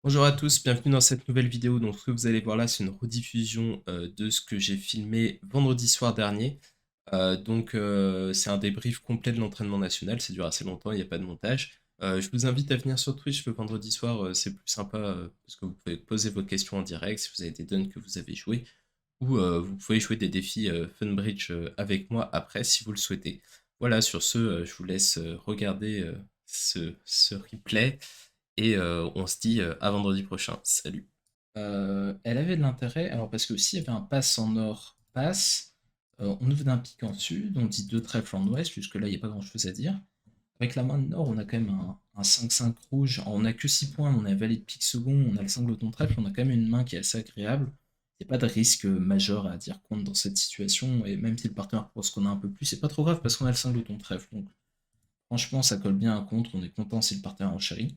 Bonjour à tous, bienvenue dans cette nouvelle vidéo. Donc, ce que vous allez voir là, c'est une rediffusion de ce que j'ai filmé vendredi soir dernier. C'est un débrief complet de l'entraînement national. Ça dure assez longtemps, il n'y a pas de montage. Je vous invite à venir sur Twitch le vendredi soir, c'est plus sympa parce que vous pouvez poser vos questions en direct si vous avez des duns que vous avez joués ou vous pouvez jouer des défis Funbridge avec moi après si vous le souhaitez. Voilà, sur ce, je vous laisse regarder ce replay. On se dit à vendredi prochain. Salut. Elle avait de l'intérêt, alors parce que s'il y avait un pass en or, passe, on ouvre d'un pic en sud, on dit deux trèfles en ouest, jusque-là il n'y a pas grand-chose à dire. Avec la main de nord, on a quand même un 5-5 rouge, alors, on a que 6 points, on a valet de pique second, on a le singleton trèfle, on a quand même une main qui est assez agréable. Il n'y a pas de risque majeur à dire compte dans cette situation, et même si le partenaire pense qu'on a un peu plus, c'est pas trop grave parce qu'on a le singleton trèfle, donc franchement ça colle bien à contre, on est content si le partenaire en chérit.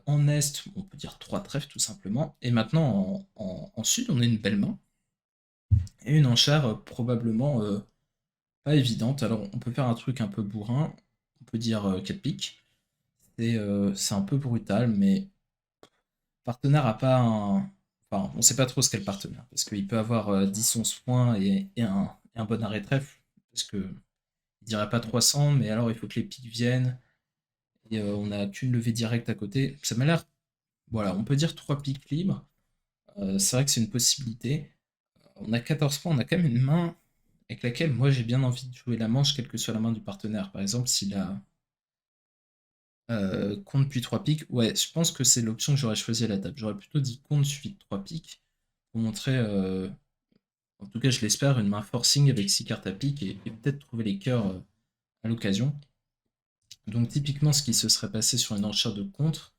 En est, on peut dire 3 trèfles tout simplement. Et maintenant, en sud, on a une belle main. Et une enchère probablement pas évidente. Alors, on peut faire un truc un peu bourrin. On peut dire 4 piques. C'est un peu brutal, mais le partenaire a pas un. Enfin, on sait pas trop ce qu'est le partenaire. Parce qu'il peut avoir 10-11 points et un bon arrêt trèfle. Parce que il dirait pas 300, mais alors il faut que les piques viennent. Et on n'a qu'une levée directe à côté. Ça m'a l'air. Voilà, on peut dire 3 piques libres. C'est vrai que c'est une possibilité. On a 14 points, on a quand même une main avec laquelle moi j'ai bien envie de jouer la manche, quelle que soit la main du partenaire. Par exemple, s'il a compte puis 3 piques, ouais, je pense que c'est l'option que j'aurais choisi à la table. J'aurais plutôt dit compte suivi de 3 piques pour montrer, en tout cas je l'espère, une main forcing avec 6 cartes à pique et peut-être trouver les cœurs à l'occasion. Donc typiquement ce qui se serait passé sur une enchère de contre,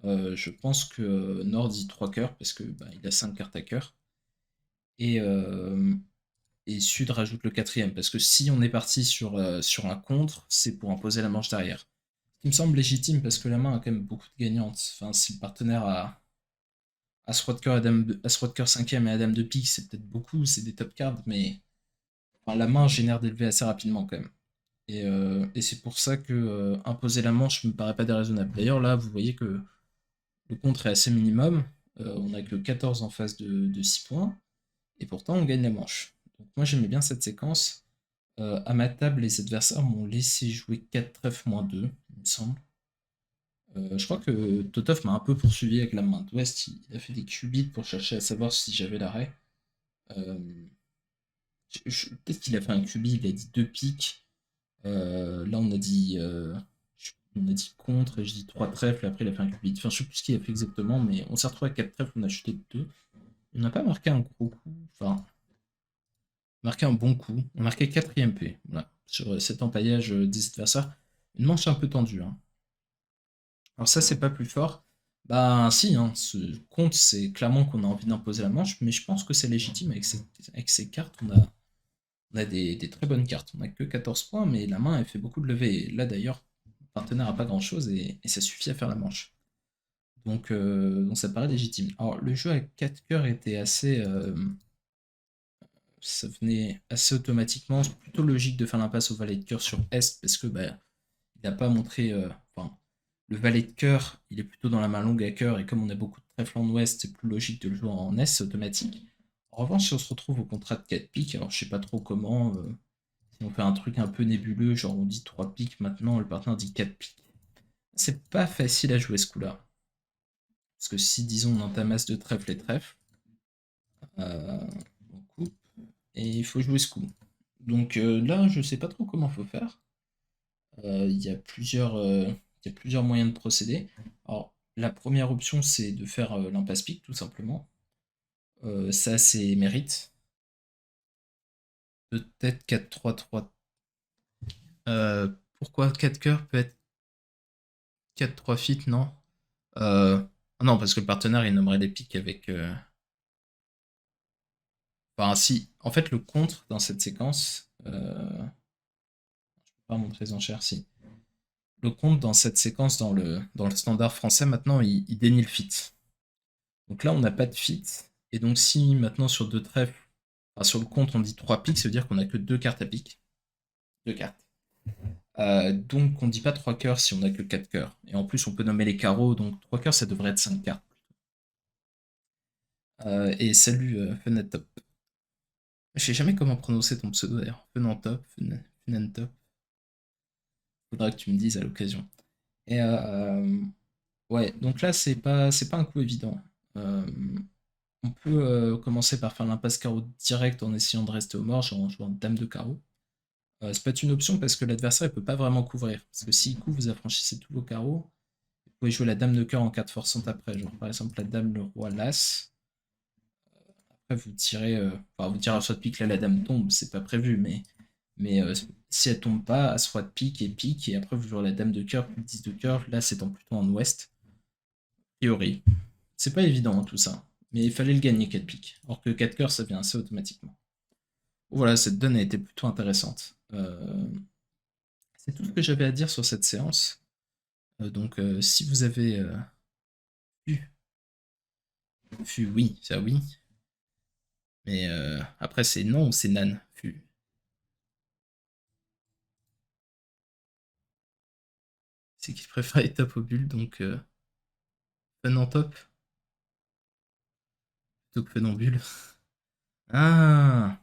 je pense que Nord dit 3 cœurs parce que bah, il a 5 cartes à cœur. Et, euh, et Sud rajoute le quatrième, parce que si on est parti sur un contre, c'est pour imposer la manche derrière. Ce qui me semble légitime, parce que la main a quand même beaucoup de gagnantes. Enfin, si le partenaire a As-Roi de cœur, As-Roi de cœur 5ème et Adam de pique, c'est peut-être beaucoup, c'est des top cards, mais enfin, la main génère des levées assez rapidement quand même. Et c'est pour ça que imposer la manche me paraît pas déraisonnable. D'ailleurs, là, vous voyez que le contre est assez minimum. On n'a que 14 en face de 6 points, et pourtant on gagne la manche. Donc moi j'aimais bien cette séquence. À ma table, les adversaires m'ont laissé jouer 4 trèfles moins 2, il me semble. Je crois que Totov m'a un peu poursuivi avec la main d'ouest. Il a fait des qubits pour chercher à savoir si j'avais l'arrêt. Euh, Peut-être qu'il a fait un qubit, il a dit 2 piques. Là, on a dit contre et je dis 3 trèfles. Et après, il a fait un qubit. Enfin, je sais plus ce qu'il a fait exactement, mais on s'est retrouvé à 4 trèfles, on a chuté de 2. On n'a pas marqué un gros coup. Enfin, marqué un bon coup. On a marqué 4ème P. Voilà. Sur cet empaillage des adversaires. Une manche un peu tendue, hein. Alors ça, c'est pas plus fort. Bah si, hein, ce compte, c'est clairement qu'on a envie d'imposer la manche, mais je pense que c'est légitime avec ces cartes. On a des très bonnes cartes. On a que 14 points, mais la main, elle fait beaucoup de levées. Et là, d'ailleurs, le partenaire n'a pas grand-chose et ça suffit à faire la manche. Donc ça paraît légitime. Alors, le jeu à 4 cœurs était assez... ça venait assez automatiquement. C'est plutôt logique de faire l'impasse au valet de cœur sur Est, parce que bah, il n'a pas montré... Enfin, le valet de cœur, il est plutôt dans la main longue à cœur, et comme on a beaucoup de trèfles en ouest, c'est plus logique de le jouer en S, c'est automatique. En revanche, si on se retrouve au contrat de 4 piques, alors je sais pas trop comment, si on fait un truc un peu nébuleux, genre on dit 3 piques maintenant, le partenaire dit 4 piques. C'est pas facile à jouer ce coup-là. Parce que si, disons, on entamasse de trèfle et trèfle, on coupe, et il faut jouer ce coup. Donc là, je sais pas trop comment faut faire. Il y a plusieurs moyens de procéder. Alors, la première option, c'est de faire l'impasse pique, tout simplement. Ça, c'est mérite. Peut-être 4-3-3. Pourquoi 4 cœurs peut être 4-3 fit, non? Non, parce que le partenaire, il nommerait les piques avec... Enfin, si. En fait, le contre dans cette séquence... Je peux pas montrer les enchères, si. Le compte dans cette séquence, dans le standard français, maintenant, il dénie le fit. Donc là, on n'a pas de fit. Et donc, si maintenant sur deux trèfles, enfin, sur le compte, on dit 3 piques, ça veut dire qu'on n'a que 2 cartes à pique. 2 cartes. Donc on dit pas 3 cœurs si on a que 4 cœurs. Et en plus on peut nommer les carreaux, donc 3 cœurs ça devrait être 5 cartes. Et salut Fenatop. Je sais jamais comment prononcer ton pseudo d'ailleurs. Fenantop, Fenantop. Faudra que tu me dises à l'occasion. Et ouais, donc là c'est pas un coup évident. Euh, on peut commencer par faire l'impasse carreau direct en essayant de rester au mort, genre en jouant dame de carreau. C'est pas une option parce que l'adversaire ne peut pas vraiment couvrir. Parce que s'il couvre, vous affranchissez tous vos carreaux. Vous pouvez jouer la dame de cœur en carte forçante après, genre par exemple la dame, le roi, l'as. Après vous tirez, enfin vous tirez à soit de pique, là la dame tombe, c'est pas prévu, mais si elle tombe pas, as roi de pique, et après vous jouez la dame de cœur, plus 10 de cœur, là c'est plutôt en ouest, a priori. C'est pas évident tout ça, mais il fallait le gagner 4 piques, alors que 4 cœurs ça vient assez automatiquement. Voilà, cette donne a été plutôt intéressante. C'est tout ce que j'avais à dire sur cette séance. Donc si vous avez vu, oui, ça oui, mais après c'est non ou c'est nan, fu. C'est qu'il préfère les top aux bulles, donc fun en top plutôt que fun en bulle. Ah,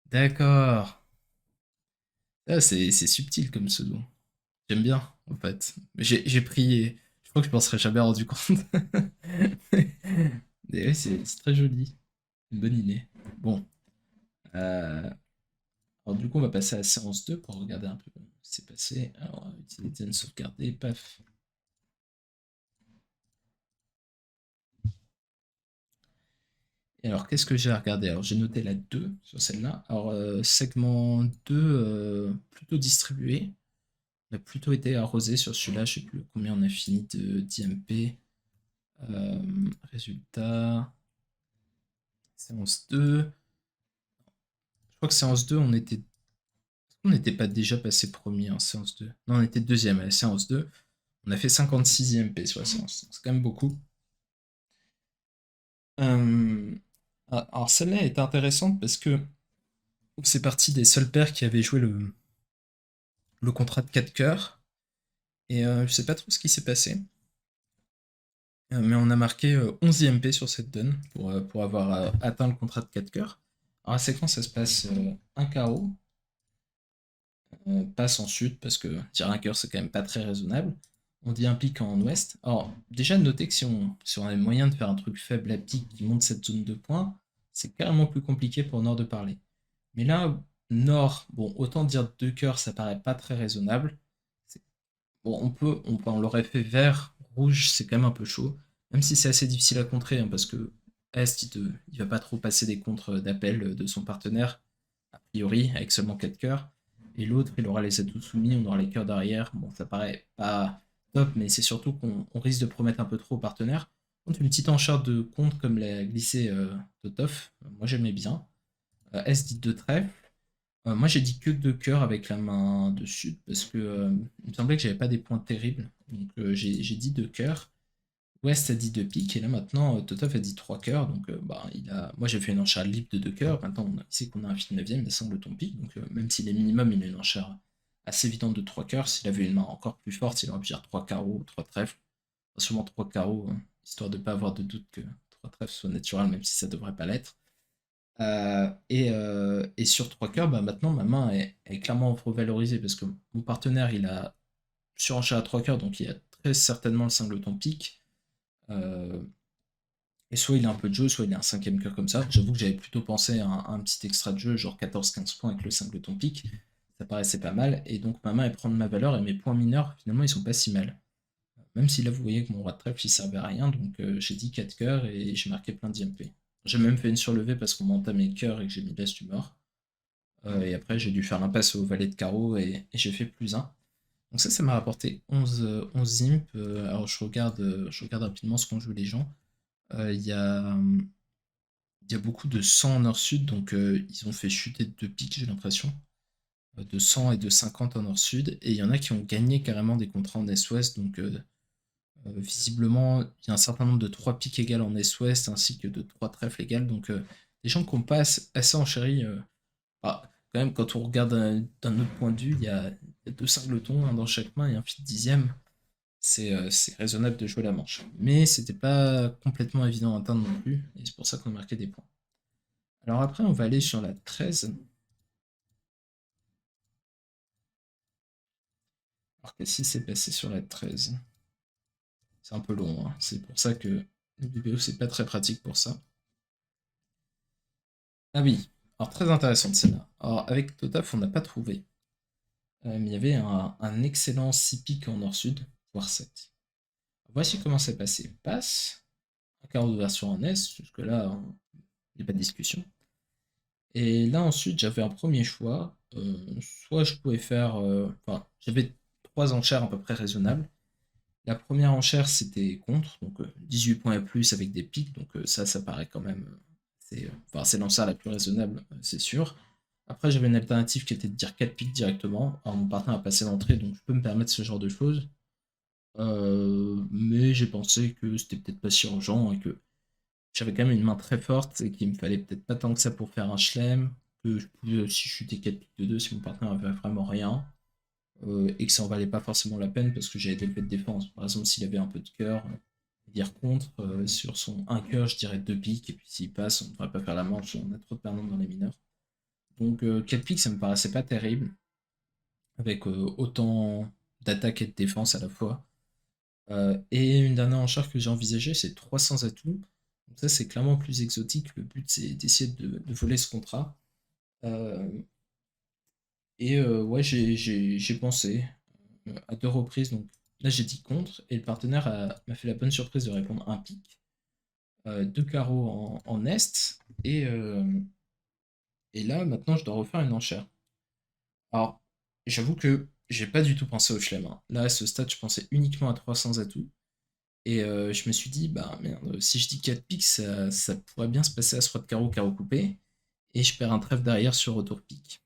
d'accord. Ah, c'est subtil comme pseudo. J'aime bien, en fait. J'ai prié. Je crois que je m'en serais jamais rendu compte. Mais ouais, c'est très joli. Une bonne idée. Bon. Euh, alors du coup, on va passer à la séance 2 pour regarder un peu ce qui s'est passé. Alors, utiliser une sauvegarder, paf. Et alors, qu'est-ce que j'ai à regarder? Alors, j'ai noté la 2 sur celle-là. Alors, segment 2, plutôt distribué. On a plutôt été arrosé sur celui-là. Je sais plus combien on a fini d'IMP. Résultat, séance 2. Je crois que séance 2, on n'était pas déjà passé premier en séance 2. Non, on était deuxième à la séance 2. On a fait 56 IMP sur la séance. C'est quand même beaucoup. Alors celle-là est intéressante parce que c'est parti des seuls paires qui avaient joué le contrat de 4 cœurs. Et je sais pas trop ce qui s'est passé. Mais on a marqué 11 IMP sur cette donne pour avoir atteint le contrat de 4 cœurs. Alors la séquence, ça se passe un carreau, on passe en sud parce que tirer un cœur c'est quand même pas très raisonnable. On dit un pic en ouest. Alors déjà notez que si on a moyen de faire un truc faible à pic qui monte cette zone de points, c'est carrément plus compliqué pour Nord de parler. Mais là, Nord, bon autant dire deux cœurs ça paraît pas très raisonnable. Bon on l'aurait fait vert, rouge c'est quand même un peu chaud. Même si c'est assez difficile à contrer hein, parce que Est il va pas trop passer des contres d'appel de son partenaire a priori, avec seulement 4 cœurs. Et l'autre, il aura les atouts soumis, on aura les cœurs derrière. Bon, ça paraît pas top, mais c'est surtout qu'on risque de promettre un peu trop au partenaire. Contre une petite enchère de compte comme l'a glissé Totov, moi j'aimais bien. S dit 2 trèfles. Moi j'ai dit que 2 cœurs avec la main de sud parce que il me semblait que j'avais pas des points terribles. Donc j'ai dit 2 cœurs. West a dit 2 piques, et là maintenant, Totov a dit 3 cœurs, donc bah, moi j'ai fait une enchère libre de 2 cœurs, maintenant il sait qu'on a un fil 9ème, il semble ton pique, donc même s'il est minimum, il a une enchère assez évidente de 3 cœurs, s'il avait une main encore plus forte, il aurait pu dire 3 carreaux, 3 trèfles, enfin, sûrement 3 carreaux, hein, histoire de ne pas avoir de doute que 3 trèfles soit naturel, même si ça devrait pas l'être. Et sur 3 cœurs, bah, maintenant ma main est clairement revalorisée, parce que mon partenaire il a surenchère à 3 cœurs, donc il a très certainement le singleton pique. Euh, et soit il a un peu de jeu, soit il a un cinquième cœur comme ça. J'avoue que j'avais plutôt pensé à un petit extra de jeu, genre 14-15 points avec le singleton pique. Ça paraissait pas mal. Et donc ma main elle prend de ma valeur et mes points mineurs, finalement, ils sont pas si mal. Même si là, vous voyez que mon roi de trèfle, il servait à rien. Donc j'ai dit 4 cœurs et j'ai marqué plein d'IMP. J'ai même fait une surlevée parce qu'on m'a entamé cœur et que j'ai mis l'as du mort. Et après, j'ai dû faire l'impasse au valet de carreau et j'ai fait plus un. Donc ça m'a rapporté 11 imp. Alors je regarde rapidement ce qu'ont joué les gens. Il y a beaucoup de 100 nord-sud, donc ils ont fait chuter de 2 piques, j'ai l'impression. De 100 et de 50 en nord-sud. Et il y en a qui ont gagné carrément des contrats en est-ouest, donc visiblement, il y a un certain nombre de 3 piques égales en est-ouest, ainsi que de 3 trèfles égales. Donc des gens qui n'ont pas assez enchéri. Quand même, quand on regarde d'un autre point de vue, il y a y a deux singletons, un dans chaque main et un fil dixième. C'est raisonnable de jouer la manche. Mais c'était pas complètement évident à atteindre non plus, et c'est pour ça qu'on a marqué des points. Alors après, on va aller sur la 13. Alors qu'est-ce qui s'est passé sur la 13? C'est un peu long, hein. C'est pour ça que le BBO, c'est pas très pratique pour ça. Ah oui, alors très intéressante celle-là. Alors avec Totaf, on n'a pas trouvé. Mais il y avait un excellent 6 piques en nord-sud, voire 7. Voici comment c'est passé. Passe, un carreau d'ouverture en S, jusque-là, il n'y a pas de discussion. Et là ensuite, j'avais un premier choix. Soit je pouvais faire... Enfin, j'avais trois enchères à peu près raisonnables. La première enchère, c'était contre, donc 18 points et plus avec des piques, donc ça paraît quand même... c'est l'enchère la plus raisonnable, c'est sûr. Après, j'avais une alternative qui était de dire 4 piques directement. Alors, mon partenaire a passé l'entrée, donc je peux me permettre ce genre de choses. Mais j'ai pensé que c'était peut-être pas si urgent et que j'avais quand même une main très forte et qu'il me fallait peut-être pas tant que ça pour faire un chelem, que je pouvais aussi chuter 4 piques de 2 si mon partenaire avait vraiment rien, et que ça en valait pas forcément la peine parce que j'avais des faits de défense. Par exemple, s'il avait un peu de cœur, dire contre, sur son 1 cœur, je dirais 2 piques, et puis s'il passe, on ne devrait pas faire la manche, on a trop de perdants dans les mineurs. Donc 4 piques, ça me paraissait pas terrible, avec autant d'attaque et de défense à la fois. Et une dernière enchère que j'ai envisagée, c'est 300 atouts. Donc ça, c'est clairement plus exotique. Le but, c'est d'essayer de voler ce contrat. Euh, ouais, j'ai pensé à deux reprises. Donc là, j'ai dit contre. Et le partenaire m'a fait la bonne surprise de répondre un pic. Deux carreaux en est. Et là, maintenant, je dois refaire une enchère. Alors, j'avoue que j'ai pas du tout pensé au chelem, hein. Là, à ce stade, je pensais uniquement à 300 atouts. Et je me suis dit, bah merde, si je dis 4 piques, ça pourrait bien se passer à ce roi de carreau, carreau coupé. Et je perds un trèfle derrière sur retour pique.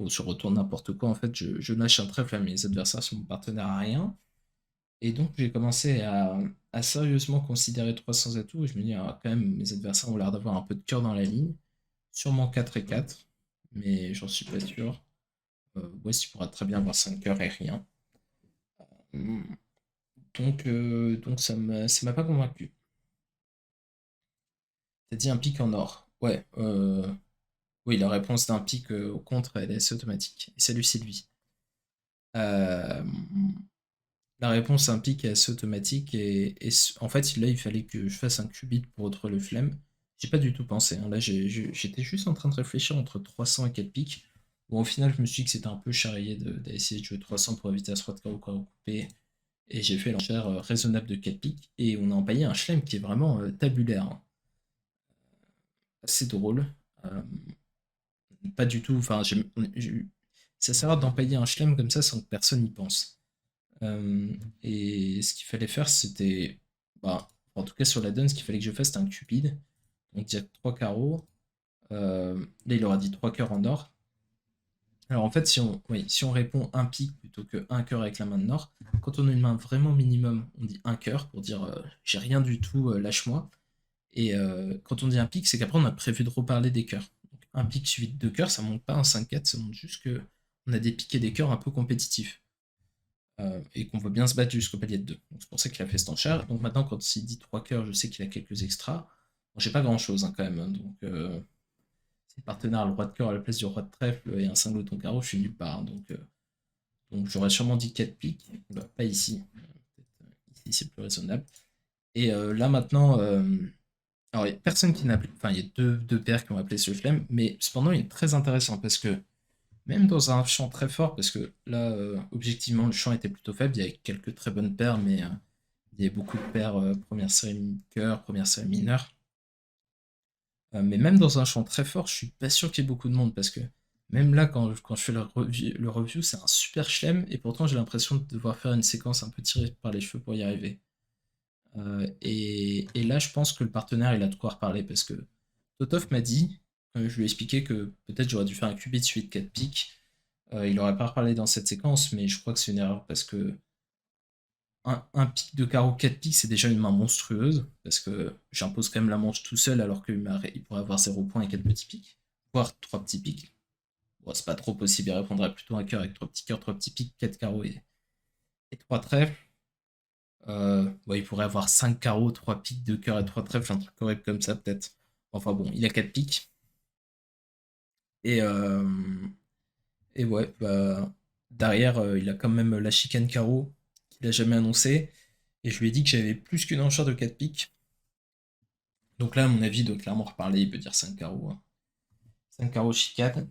Ou sur retour n'importe quoi, en fait, je lâche un trèfle à mes adversaires sur mon partenaire à rien. Et donc j'ai commencé à sérieusement considérer 300 atouts. Et je me dis, ah, quand même, mes adversaires ont l'air d'avoir un peu de cœur dans la ligne. Sûrement 4 et 4, mais j'en suis pas sûr. West, il pourra très bien avoir 5 cœurs et rien. Donc ça m'a pas convaincu. T'as dit un pic en or. Ouais. Oui, la réponse d'un pic au contre, elle est assez automatique. Et salut Sylvie. Euh, la réponse à un pic est assez automatique. En fait, là, il fallait que je fasse un qubit pour retrouver le flemme. J'ai pas du tout pensé, hein. Là, j'étais juste en train de réfléchir entre 300 et 4 pics. Bon, au final, je me suis dit que c'était un peu charrié d'essayer de jouer 300 pour éviter As-Roi de carreau coupé. Et j'ai fait l'enchère raisonnable de 4 pics. Et on a empaillé un chelem qui est vraiment tabulaire, hein. Assez drôle. Euh, Pas du tout. Enfin, ça sert à d'empailler un chelem comme ça sans que personne n'y pense. Et ce qu'il fallait faire, c'était. Bah, en tout cas, sur la donne, ce qu'il fallait que je fasse, c'était un cupide. Donc, il y a 3 carreaux. Là, il aura dit 3 cœurs en or. Alors, en fait, si on répond un pic plutôt que un cœur avec la main de nord, quand on a une main vraiment minimum, on dit un cœur pour dire j'ai rien du tout, lâche-moi. Et quand on dit un pic, c'est qu'après, on a prévu de reparler des cœurs. Donc, un pic suivi de deux cœurs, ça monte pas un 5-4, ça monte juste que on a des pics et des cœurs un peu compétitifs. Et qu'on veut bien se battre jusqu'au palier de 2. Donc c'est pour ça qu'il a fait cette enchère. Donc maintenant, quand il dit 3 cœurs, je sais qu'il a quelques extras. Bon, j'ai pas grand chose, hein, quand même, hein. Donc si le partenaire a le roi de cœur à la place du roi de trèfle et un singleton carreau, je suis nulle part, hein. Donc j'aurais sûrement dit 4 pics. Bah, pas ici. Ici, c'est plus raisonnable. Et là maintenant. Alors, il n'y a personne qui n'a appelé. Enfin, il y a deux paires qui ont appelé ce flemme, mais cependant, il est très intéressant parce que même dans un champ très fort, parce que là, objectivement, le champ était plutôt faible, il y avait quelques très bonnes paires, mais il y avait beaucoup de paires première série cœur, première série mineure. Mais même dans un champ très fort, je suis pas sûr qu'il y ait beaucoup de monde parce que même là, quand je fais le review, c'est un super chelem et pourtant j'ai l'impression de devoir faire une séquence un peu tirée par les cheveux pour y arriver. Et là, je pense que le partenaire, il a de quoi reparler parce que Totov m'a dit, je lui ai expliqué que peut-être j'aurais dû faire un qubit suite 4 piques. Il aurait pas reparlé dans cette séquence, mais je crois que c'est une erreur parce que un pic de carreau 4 piques, c'est déjà une main monstrueuse parce que j'impose quand même la manche tout seul alors qu'il pourrait avoir 0 points et 4 petits pics, voire 3 petits pics. Bon, c'est pas trop possible, il répondrait plutôt un cœur avec 3 petits cœurs, 3 petits piques, 4 carreaux et 3 trèfles. Bon, il pourrait avoir 5 carreaux, 3 piques, 2 cœurs et 3 trèfles, un truc horrible comme ça peut-être. Enfin bon, il a 4 piques. Et, euh, et ouais, bah, derrière, il a quand même la chicane carreau qu'il a jamais annoncé. Et je lui ai dit que j'avais plus qu'une enchère de 4 piques. Donc là, à mon avis, il doit clairement reparler, il peut dire 5 carreaux, hein. 5 carreaux chicane.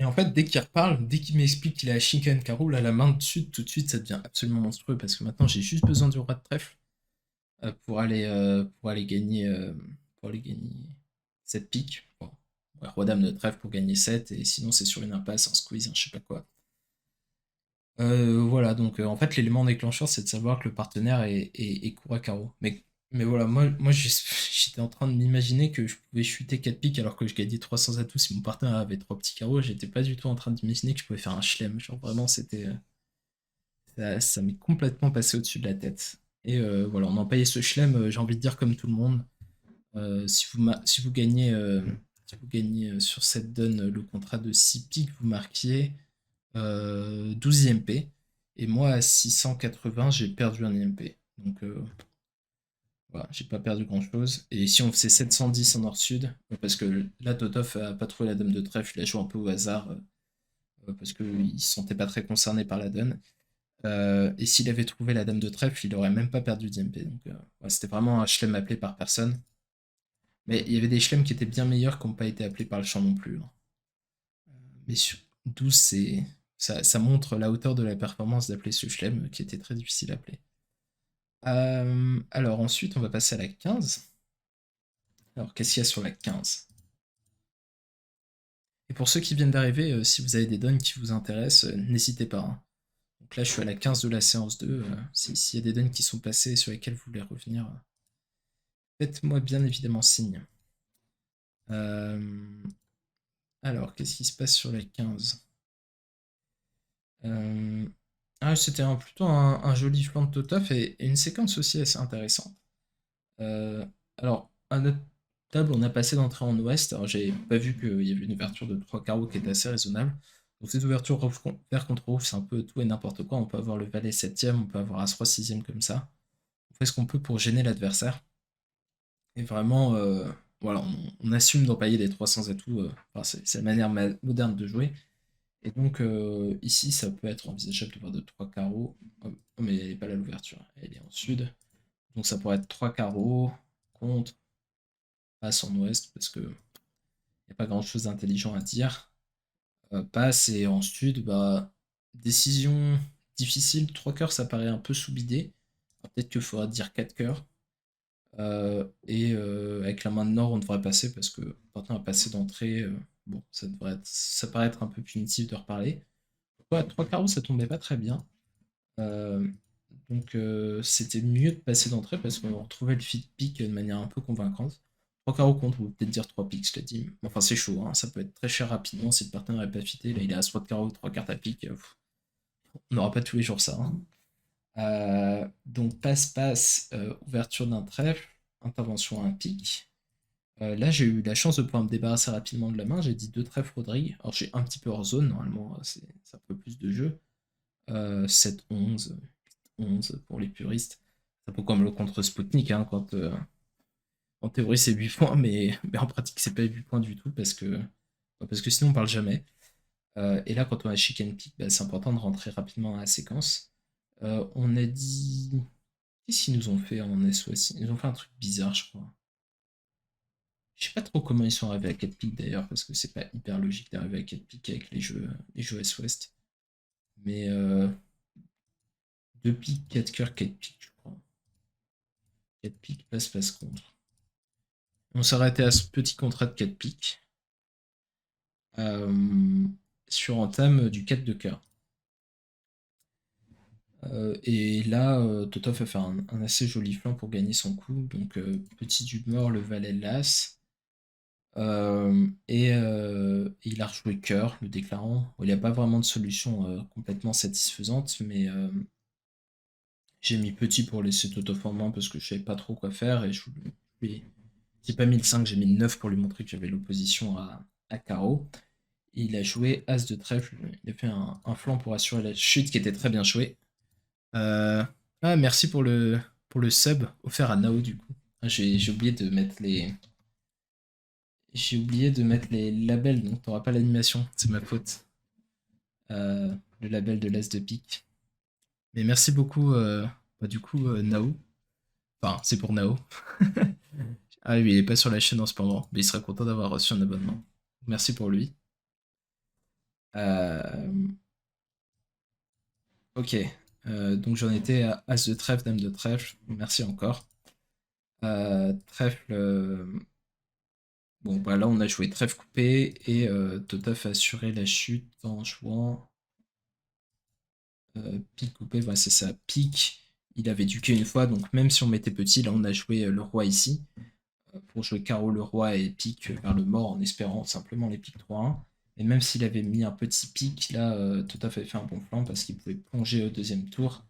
Et en fait, dès qu'il reparle, dès qu'il m'explique qu'il a la chicane carreau, là, la main dessus, tout de suite, ça devient absolument monstrueux parce que maintenant, j'ai juste besoin du roi de trèfle pour aller gagner 7 piques. Bon, ouais, roi dame de trèfle pour gagner 7 et sinon, c'est sur une impasse, un squeeze, un je sais pas quoi. Voilà, donc en fait, l'élément déclencheur, c'est de savoir que le partenaire est court à carreau. Mais voilà, moi j'étais en train de m'imaginer que je pouvais chuter 4 piques alors que je gagnais 300 atouts si mon partenaire avait 3 petits carreaux. J'étais pas du tout en train d'imaginer que je pouvais faire un chelem. Genre vraiment, ça m'est complètement passé au-dessus de la tête. Et voilà, on en payait ce chelem, j'ai envie de dire comme tout le monde. Si vous gagnez sur cette donne le contrat de 6 piques, vous marquiez 12 IMP. Et moi, à 680, j'ai perdu un IMP. Donc voilà, j'ai pas perdu grand-chose. Et si on faisait 710 en nord-sud, parce que là, Totov a pas trouvé la dame de trèfle, il a joué un peu au hasard, parce qu'il se sentait pas très concerné par la donne. Et s'il avait trouvé la dame de trèfle, il aurait même pas perdu d'IMP. Donc ouais, c'était vraiment un chelem appelé par personne. Mais il y avait des chelems qui étaient bien meilleurs qui n'ont pas été appelés par le champ non plus, hein. Mais sur 12, ça montre la hauteur de la performance d'appeler ce chelem qui était très difficile à appeler. Alors ensuite, on va passer à la 15. Alors, qu'est-ce qu'il y a sur la 15? Et pour ceux qui viennent d'arriver, si vous avez des donnes qui vous intéressent, n'hésitez pas, hein. Donc là, je suis à la 15 de la séance 2. S'il y a des donnes qui sont passées et sur lesquelles vous voulez revenir, faites-moi bien évidemment signe. Euh, alors, qu'est-ce qui se passe sur la 15? Euh, Ah, c'était plutôt un joli flanc de Totof et une séquence aussi assez intéressante. Euh, alors, à notre table, on a passé d'entrée en ouest. Alors, j'ai pas vu qu'il y avait une ouverture de 3 carreaux qui était assez raisonnable. Donc, ces ouvertures vert contre rouge, c'est un peu tout et n'importe quoi. On peut avoir le valet 7ème, on peut avoir As-Roi 6ème comme ça. On fait ce qu'on peut pour gêner l'adversaire. Et vraiment, voilà, on assume d'empailler les 300 atouts. Enfin, c'est la manière moderne de jouer. Et donc, ici, ça peut être envisageable de voir de 3 carreaux. Oh, mais elle n'est pas là l'ouverture, elle est en sud. Donc, ça pourrait être 3 carreaux contre passe en ouest parce que n'y a pas grand chose d'intelligent à dire. Passe et en sud, bah, décision difficile. 3 cœurs, ça paraît un peu sous-bidé. Peut-être qu'il faudra dire 4 cœurs. Avec la main de nord, on devrait passer parce que maintenant, à passer d'entrée, bon, ça paraît être un peu punitif de reparler. Ouais, 3 carreaux, ça tombait pas très bien. Euh, c'était mieux de passer d'entrée parce qu'on retrouvait le feed pick de manière un peu convaincante. 3 carreaux contre, on peut peut-être dire 3 piques, je l'ai dit. Enfin, c'est chaud, hein. Ça peut être très cher rapidement si le partenaire n'est pas fité. Là, il est à 3 de carreaux, 3 cartes à pique. On n'aura pas tous les jours ça, hein. Donc, passe-passe, ouverture d'un trèfle, intervention à un pic. Là, j'ai eu la chance de pouvoir me débarrasser rapidement de la main. J'ai dit 2 trèfles Rodrigue. Alors, j'ai un petit peu hors zone, normalement, c'est un peu plus de jeu. 7-11, 11 pour les puristes. C'est un peu comme le contre Sputnik, hein, quand en théorie c'est 8 points, mais en pratique c'est pas 8 points du tout parce que sinon on parle jamais. Et là, quand on a chicken pick, bah, c'est important de rentrer rapidement dans la séquence. On a dit. Qu'est-ce qu'ils nous ont fait en SOS? Ils nous ont fait un truc bizarre, je crois. Je sais pas trop comment ils sont arrivés à 4 pick d'ailleurs, parce que c'est pas hyper logique d'arriver à 4 pick avec les jeux S-West. Mais 2 piques, 4 cœurs, 4 piques, je crois. 4 piques, passe contre. On s'est arrêté à ce petit contrat de 4 piques euh, sur entame du 4 de cœur. Et là, Totov a fait un assez joli flanc pour gagner son coup. Donc, petit du mort, le valet l'as. Il a rejoué cœur, le déclarant. Il n'y a pas vraiment de solution complètement satisfaisante, mais j'ai mis petit pour laisser Totov en main parce que je savais pas trop quoi faire. Et j'ai pas mis le 5, j'ai mis le 9 pour lui montrer que j'avais l'opposition à carreau. Et il a joué As de trèfle. Il a fait un flanc pour assurer la chute qui était très bien joué. Ah, merci pour le sub offert à Nao du coup. Ah, j'ai oublié de mettre les. J'ai oublié de mettre les labels, donc t'auras pas l'animation, c'est ma faute. Le label de l'As de pique. Mais merci beaucoup, du coup, Nao. Enfin, c'est pour Nao. Ah oui, il est pas sur la chaîne en ce moment, mais il sera content d'avoir reçu un abonnement. Merci pour lui. Euh, ok, donc j'en étais à As de trèfle, Dame de trèfle. Merci encore. Trèfle. Bon, bah là, on a joué trèfle coupé et Totaf a assuré la chute en jouant pique coupé. Voilà, c'est ça, pique. Il avait duqué une fois, donc même si on mettait petit, là, on a joué le roi ici. Pour jouer carreau, le roi et pique vers le mort en espérant simplement les piques 3-1. Et même s'il avait mis un petit pique, là, Totaf avait fait un bon flanc parce qu'il pouvait plonger au deuxième tour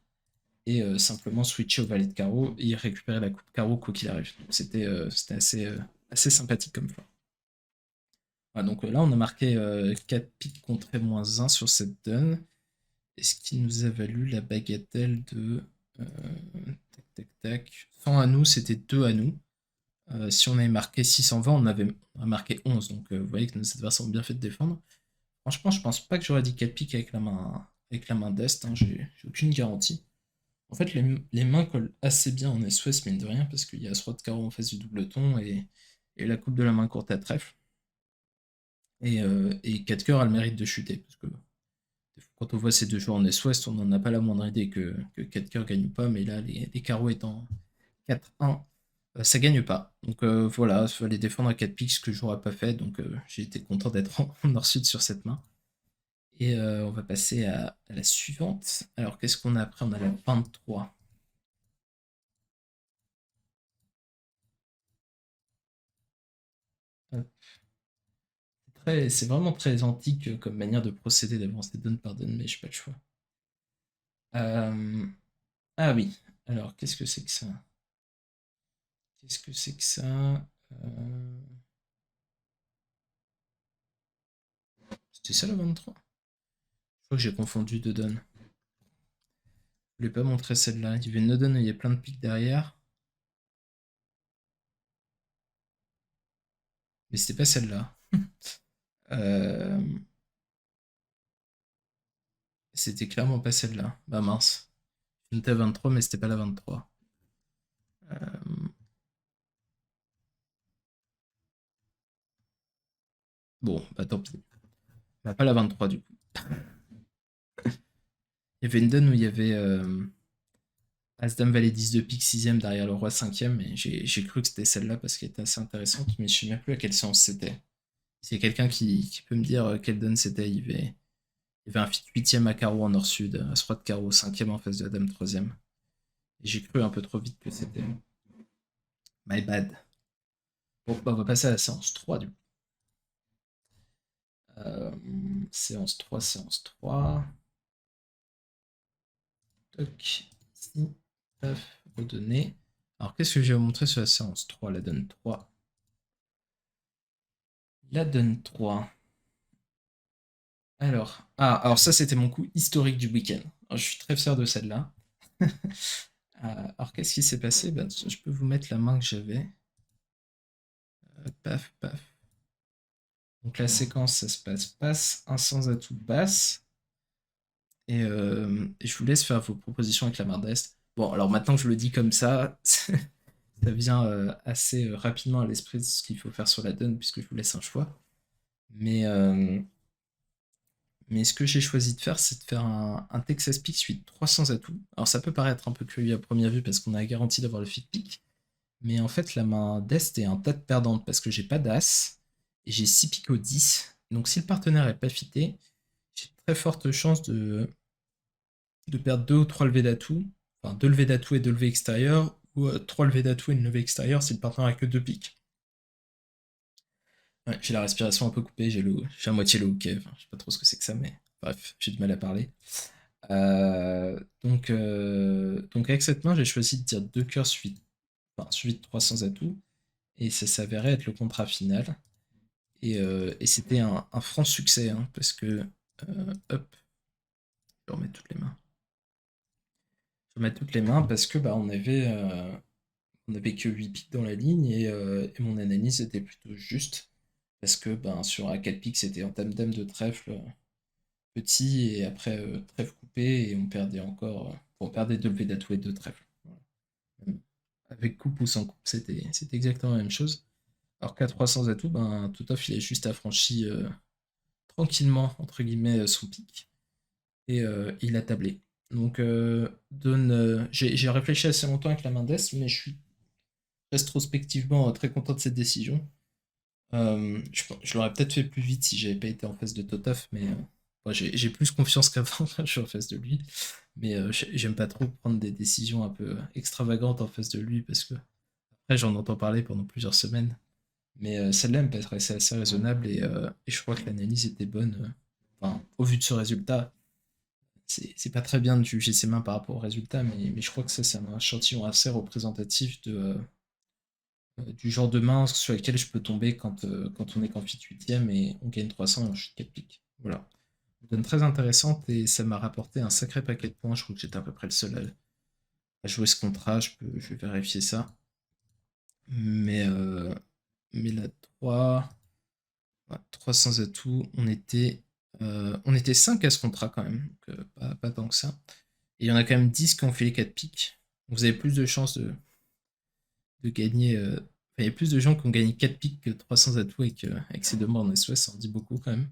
et simplement switcher au valet de carreau et récupérer la coupe carreau quoi qu'il arrive. Donc c'était assez sympathique comme flanc. Ah, donc là, on a marqué 4 piques contre -1 sur cette donne. Et ce qui nous a valu la bagatelle de. Tac, tac, tac. 100 à nous, c'était 2 à nous. Si on avait marqué 620, on a marqué 11. Donc vous voyez que nos adversaires ont bien fait de défendre. Franchement, je pense pas que j'aurais dit 4 piques avec la main d'Est. Hein, j'ai aucune garantie. En fait, les mains collent assez bien en SOS, mine de rien, parce qu'il y a As-Roi de carreau en face du double ton et la coupe de la main courte à trèfle. Et 4 cœurs a le mérite de chuter. Parce que quand on voit ces deux joueurs en S-Ouest, on n'en a pas la moindre idée que 4 cœurs gagne ou pas. Mais là, les carreaux étant 4-1, ça gagne pas. Donc voilà, il fallait défendre à 4 piques, ce que je n'aurais pas fait. Donc j'ai été content d'être en nord-sud sur cette main. Et on va passer à la suivante. Alors qu'est-ce qu'on a après? On a la 23. C'est vraiment très antique comme manière de procéder d'avancer donne par donne, mais je n'ai pas le choix. Euh, Ah oui, alors qu'est-ce que c'est que ça? Qu'est-ce que c'est que ça? C'était ça la 23? Je crois que j'ai confondu deux donnes. Je voulais pas montrer celle-là. Il y avait une donne où il y a plein de pics derrière. Mais c'était pas celle-là. Euh, C'était clairement pas celle-là. Bah mince. Une à 23, mais c'était pas la 23. Euh, Bon, bah tant pis. Bah, pas la 23 du coup. Il y avait une donne où il y avait As-Dame Valet 10 de pique 6ème derrière le roi 5ème. Et j'ai cru que c'était celle-là parce qu'elle était assez intéressante, mais je sais même plus à quelle séance c'était. S'il y a quelqu'un qui peut me dire quelle donne c'était, il y avait un 8ème à carreau en nord-sud, As-Roi de carreau 5ème en face de la Dame 3ème. Et j'ai cru un peu trop vite que c'était. My bad. Bon, bah, on va passer à la séance 3 du coup. Séance 3, séance 3. Toc, ici, paf, redonner. Alors, qu'est-ce que je vais vous montrer sur la séance 3, la donne 3? La donne 3. Alors ça, c'était mon coup historique du week-end. Alors, je suis très fier de celle-là. Alors, qu'est-ce qui s'est passé? Ben, je peux vous mettre la main que j'avais. Paf, paf. Donc, la séquence, ça se passe, un sans atout passe. Et je vous laisse faire vos propositions avec la main d'Est. Bon, alors maintenant que je le dis comme ça, ça vient assez rapidement à l'esprit de ce qu'il faut faire sur la donne, puisque je vous laisse un choix. Mais, euh, mais ce que j'ai choisi de faire, c'est de faire un Texas Pick suite 300 atouts. Alors ça peut paraître un peu curieux à première vue parce qu'on a garanti d'avoir le fit pick. Mais en fait, la main d'Est est un tas de perdantes parce que j'ai pas d'As et j'ai 6 piques au 10. Donc si le partenaire est pas fité, j'ai très forte chance de perdre 2 ou 3 levées d'atout. Enfin, 2 levées d'atout et 2 levées extérieures, ou 3 levées d'atout et une levée extérieure si le partenaire a que 2 piques. Ouais, j'ai la respiration un peu coupée, j'ai à moitié le hookah, enfin, je sais pas trop ce que c'est que ça, mais bref, j'ai du mal à parler. Donc avec cette main, j'ai choisi de dire 2 cœurs suivi de 300 atouts, et ça s'avérait être le contrat final. Et c'était un franc succès, hein, parce que, hop, je vais remettre toutes les mains. Je vais remettre toutes les mains parce que bah, on avait que 8 pics dans la ligne et mon analyse était plutôt juste. Parce que ben, sur a 4 pics, c'était un tam-tam de trèfle petit et après trèfle coupé et on perdait encore. On perdait deux levées d'atout et deux trèfles. Voilà. Avec coupe ou sans coupe, c'était exactement la même chose. Alors qu'à 300 atouts, ben, Totoff il a juste affranchi tranquillement, entre guillemets, son pic et il a tablé. Donc, j'ai réfléchi assez longtemps avec la main d'Est, mais je suis rétrospectivement très content de cette décision. Je l'aurais peut-être fait plus vite si j'avais pas été en face de Totoff, mais moi, j'ai plus confiance qu'avant quand je suis en face de lui. Mais j'aime pas trop prendre des décisions un peu extravagantes en face de lui parce que après j'en entends parler pendant plusieurs semaines. Mais celle-là me paraissait assez raisonnable et je crois que l'analyse était bonne. Enfin, au vu de ce résultat, c'est pas très bien de juger ses mains par rapport au résultat, mais je crois que ça c'est un échantillon assez représentatif du genre de main sur laquelle je peux tomber quand on est qu'en fit 8ème et on gagne 300 et on chute 4 piques. Voilà. Une donne très intéressante et ça m'a rapporté un sacré paquet de points. Je crois que j'étais à peu près le seul à jouer ce contrat. Je vais vérifier ça. Mais, euh, mais la 3, ouais, 300 atouts, on était 5 à ce contrat quand même. Donc, pas tant que ça. Et il y en a quand même 10 qui ont fait les 4 piques. Donc vous avez plus de chances de gagner. Enfin, il y a plus de gens qui ont gagné 4 piques que 300 atouts avec ces deux morts en SOS, ça en dit beaucoup quand même.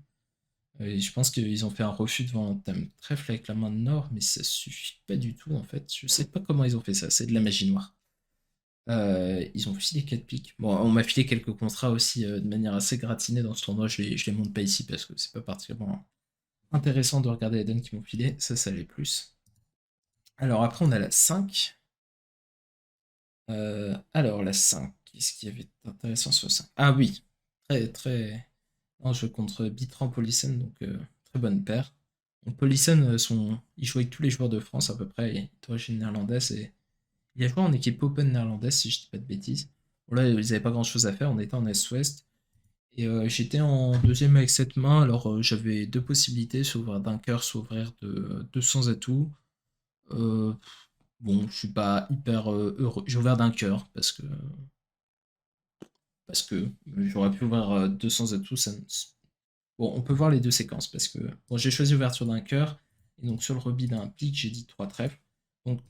Et je pense qu'ils ont fait un refus devant un thème trèfle avec la main de Nord, mais ça suffit pas du tout en fait. Je sais pas comment ils ont fait ça, c'est de la magie noire. Ils ont filé 4 piques. Bon, on m'a filé quelques contrats aussi de manière assez gratinée dans ce tournoi, je les monte pas ici parce que c'est pas particulièrement intéressant de regarder les donnes qui m'ont filé, ça l'est plus. Alors après on a la 5. Alors la 5, qu'est-ce qu'il y avait d'intéressant sur ça? Ah oui, très très... Un jeu contre Bitran Policen, donc très bonne paire. Donc Policen, il joue avec tous les joueurs de France à peu près, il est d'origine néerlandaise et il a joué en équipe open néerlandaise si je dis pas de bêtises. Bon là, ils n'avaient pas grand chose à faire, on était en Est-Ouest. Et j'étais en deuxième avec cette main, alors j'avais deux possibilités, soit ouvrir d'un cœur, soit ouvrir de 200 atouts. Euh, bon, je suis pas hyper heureux. J'ai ouvert d'un cœur parce que j'aurais pu ouvrir 200 atouts, bon, on peut voir les deux séquences parce que bon, j'ai choisi ouverture d'un cœur et donc sur le rebis d'un pic, j'ai dit trois trèfles. Donc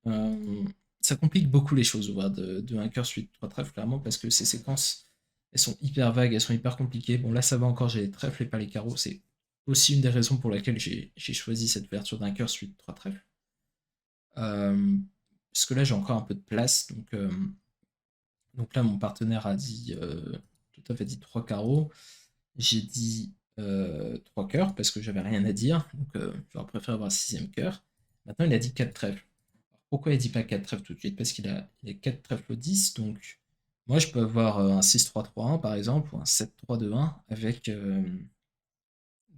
euh, ça complique beaucoup les choses, ouvrir de un cœur suite trois trèfles, clairement, parce que ces séquences, elles sont hyper vagues, elles sont hyper compliquées. Bon, là, ça va encore, j'ai les trèfles et pas les carreaux. C'est aussi une des raisons pour laquelle j'ai choisi cette ouverture d'un cœur suite trois trèfles. Parce que là, j'ai encore un peu de place. Donc là, mon partenaire a dit, tout à fait dit trois carreaux. J'ai dit 3 cœurs parce que j'avais rien à dire, donc j'aurais préféré avoir un sixième cœur. Maintenant, il a dit 4 trèfles. Alors, pourquoi il dit pas 4 trèfles tout de suite? Parce il a 4 trèfles au 10, donc moi je peux avoir un 6-3-3-1 par exemple, ou un 7-3-2-1